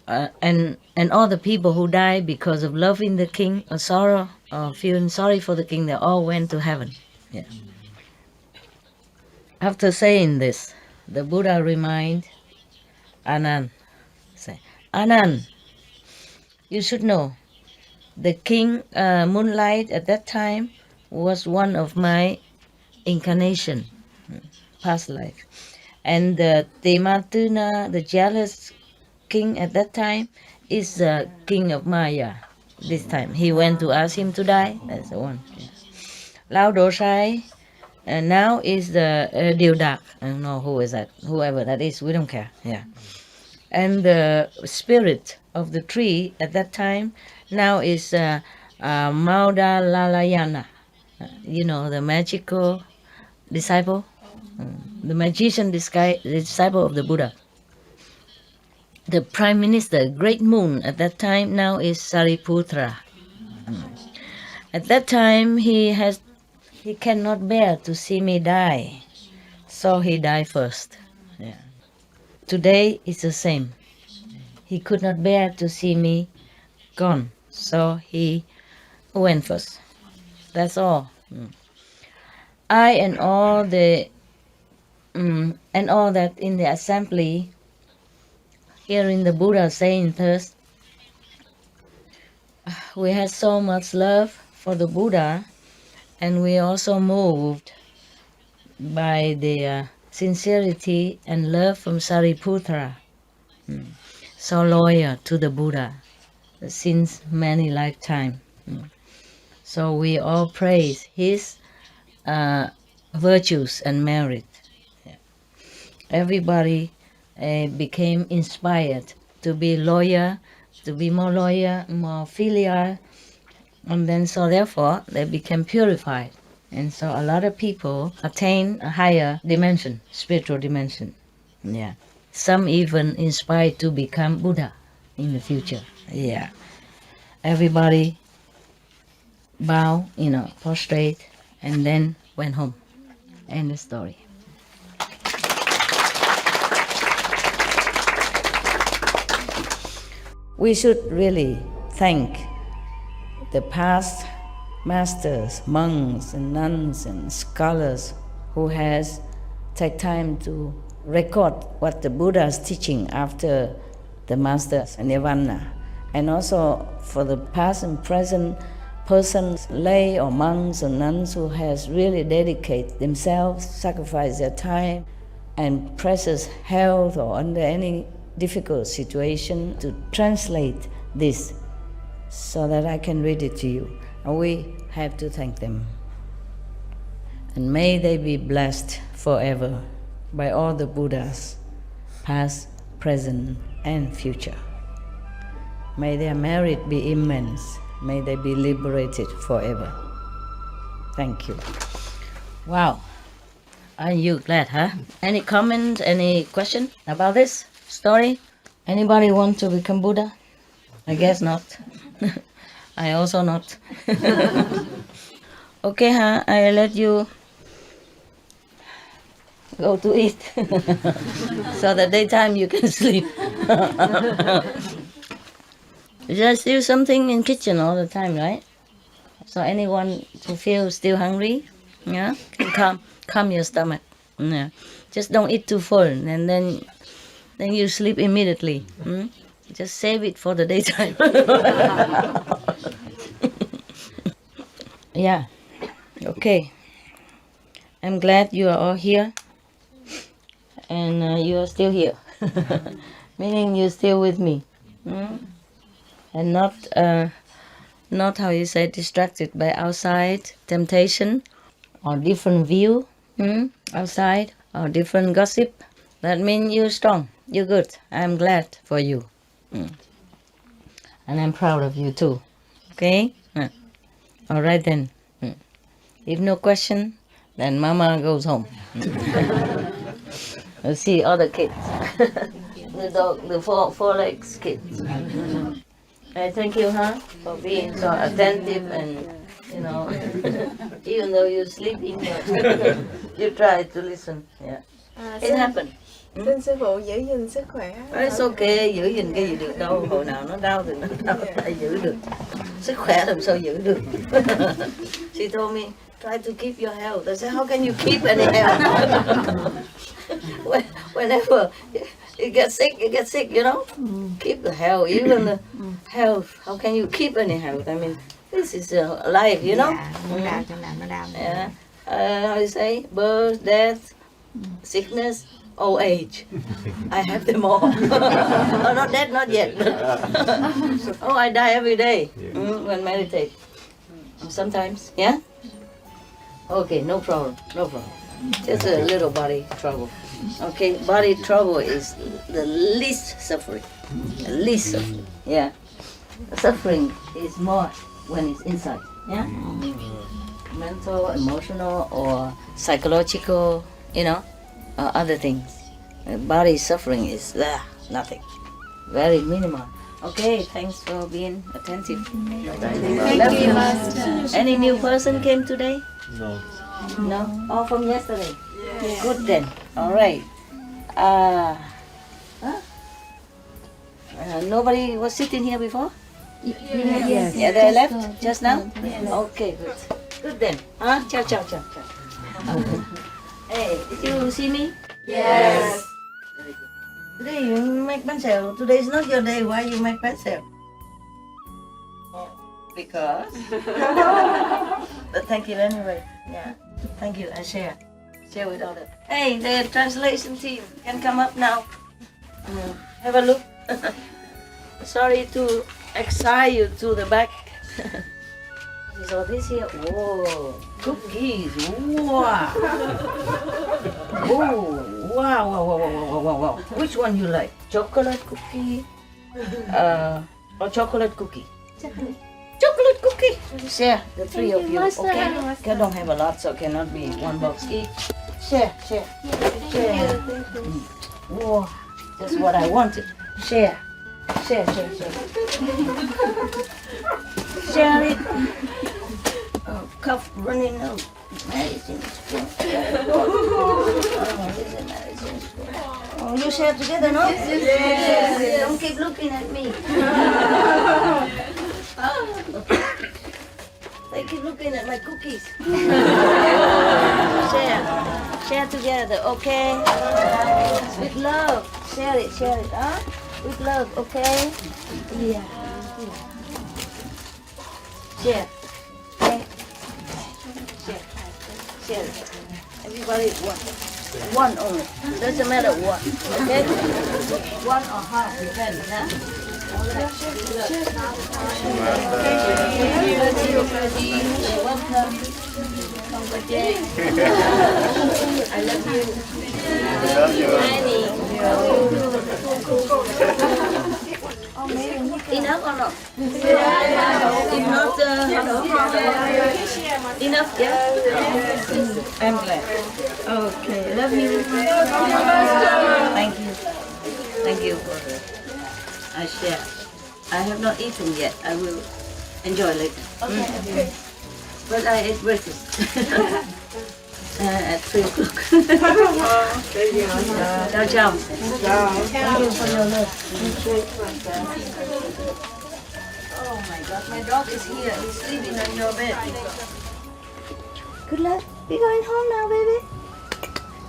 And all the people who died because of loving the king or sorrow or feeling sorry for the king, they all went to heaven. Yeah. After saying this, the Buddha reminded Anand, say, Anand, you should know, the king Moonlight at that time was one of my incarnation, past life. And the Tematuna, the jealous king at that time, is the king of Maya. This time he went to ask him to die. That's the one. Yeah. Lao Dosai now is the Deodak. I don't know who is that. Whoever that is, we don't care. Yeah. And the spirit of the tree at that time now is Mauda Lalayana. The magical disciple, the magician disciple of the Buddha. The prime minister, great moon at that time now is Sariputra. At that time he cannot bear to see me die, so he died first. Yeah. Today it's the same. He could not bear to see me gone, so he went first. That's all. I and all that in the assembly, hearing the Buddha saying this, we had so much love for the Buddha, and we also moved by the sincerity and love from Sariputra, so loyal to the Buddha since many lifetimes. So we all praise his virtues and merit. Yeah. Everybody became inspired to be loyal, to be more loyal, more filial, and then so therefore they became purified. And so a lot of people attain a higher dimension, spiritual dimension. Yeah. Some even inspired to become Buddha in the future. Yeah. Everybody bow, prostrate, and then went home. End the story. We should really thank the past masters, monks and nuns and scholars who has take time to record what the Buddha is teaching after the master's nirvana, and also for the past and present persons, lay or monks or nuns who has really dedicated themselves, sacrificed their time and precious health or under any difficult situation to translate this so that I can read it to you. And we have to thank them. And may they be blessed forever by all the Buddhas, past, present, and future. May their merit be immense. May they be liberated forever. Thank you. Wow. Are you glad, huh? Any comment, any question about this story? Anybody want to become Buddha? I guess not. I also not. Okay, huh? I let you go to eat. So the daytime you can sleep. There's still something in kitchen all the time, right? So anyone who feels still hungry, yeah, can calm your stomach. Yeah. Just don't eat too full, and then you sleep immediately. Just save it for the daytime. Yeah. Okay. I'm glad you are all here, and you are still here, meaning you're still with me. And not how you say, distracted by outside temptation or different view outside or different gossip. That means you're strong, you're good. I'm glad for you. And I'm proud of you too. Okay? All right then. If no question, then Mama goes home. We'll see other kids. The dog, the four legs kids. I thank you, huh, for being so attentive and, even though you're sleeping, you try to listen. Yeah. It happened. Xin sư phụ giữ gìn sức khỏe. It's okay, giữ gìn cái gì được đâu, hồi nào nó đau thì nó đau, phải giữ được. Sức khỏe làm sao giữ được. She told me, try to keep your health. I said, how can you keep any health? Whenever you get sick, Keep the health, even the health. How can you keep any health? I mean, this is life, Yeah. How do you say? Birth, death, sickness, old age. I have them all. Oh, not dead, not yet. Oh, I die every day when meditate. Sometimes, yeah? Okay, no problem. Just a little body trouble. Okay, body trouble is the least suffering. Yeah. Suffering is more when it's inside, yeah? Mental, emotional, or psychological, other things. Body suffering is nothing. Very minimal. Okay, thanks for being attentive. Thank you, Master. Any new person came today? No. No? All from yesterday? Yes. Good then. All right. Nobody was sitting here before? Yes. Yeah, they left just now? Yes. Okay, good. Good then. Ciao. Hey, did you see me? Yes. Very good. Today you make bánh xèo. Today is not your day. Why you make bánh xèo? Because. But thank you anyway. Yeah. Thank you. I share with others. Hey, the translation team can come up now. Have a look. Sorry to excite you to the back. So this here, whoa, cookies, wow. Oh, wow. Which one you like? Chocolate cookie, or chocolate cookie? Chocolate cookie. Share, the three of you, okay? I don't have a lot, so cannot be one box each. Share. Whoa, just what I wanted. Share. Share it. Oh, cough running out. Medicine spoon. Oh, this is medicine spoon. Oh, you share together, no? Yes. Don't keep looking at me. They keep looking at my cookies. Share together, okay? With love. Share it, huh? With love, okay? Yeah. Share. share it. Everybody one. One only. Doesn't matter what. Okay? One or half, depends, huh? You're welcome. I love you. Annie. Enough or not? If not, enough, yeah? I'm glad. Okay, love you. Thank you. Thank you for the share. I have not eaten yet. I will enjoy later. Okay. But I ate breakfast at 3 o'clock. Ciao, ciao. Thank you for your love. Oh my God, my dog is here. He's sleeping on your bed. Good luck. We're going home now, baby.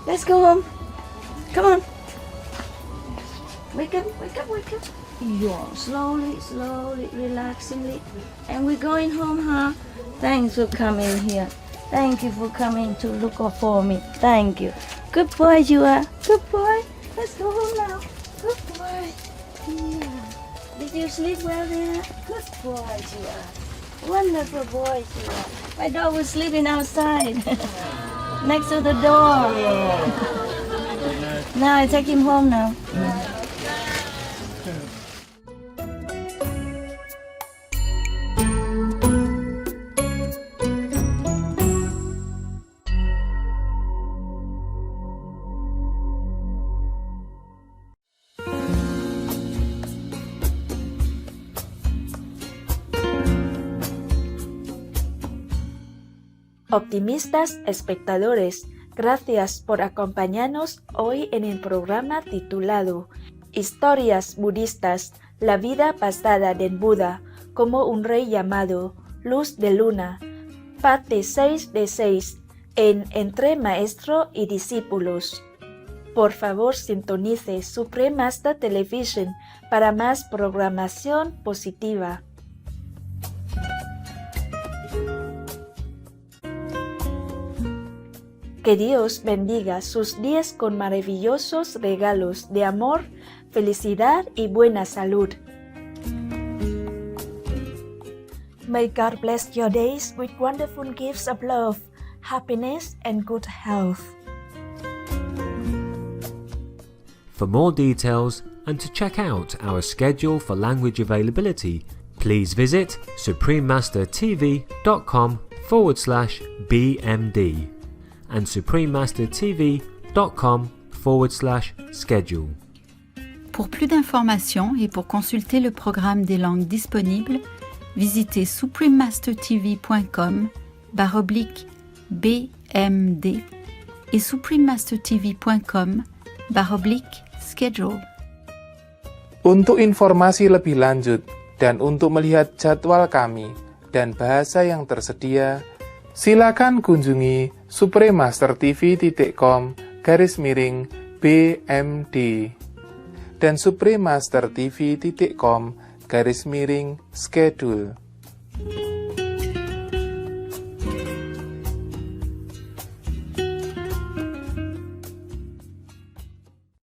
Let's go home. Come on. Wake up, wake up, wake up. Yeah, slowly, slowly, relaxingly. And we're going home, huh? Thanks for coming here. Thank you for coming to look for me. Thank you. Good boy you are. Good boy. Let's go home now. Good boy. Yeah. Did you sleep well there? Good boy you are. Wonderful boy you are. My dog was sleeping outside. Next to the door. Now I take him home now. Optimistas espectadores, gracias por acompañarnos hoy en el programa titulado Historias budistas, la vida pasada del Buda como un rey llamado Luz de Luna, parte 6 de 6 en Entre Maestro y Discípulos. Por favor, sintonice Supreme Master Television para más programación positiva. Que Dios bendiga sus días con maravillosos regalos de amor, felicidad y buena salud. May God bless your days with wonderful gifts of love, happiness, and good health. For more details and to check out our schedule for language availability, please visit suprememastertv.com/BMD and suprememastertv.com/schedule. Pour plus d'informations et pour consulter le programme des langues disponibles, visitez suprememastertv.com/BMD et suprememastertv.com/schedule. Untuk informasi lebih lanjut dan untuk melihat jadwal kami dan bahasa yang tersedia, silakan kunjungi suprememastertv.com/BMD dan suprememastertv.com/schedule.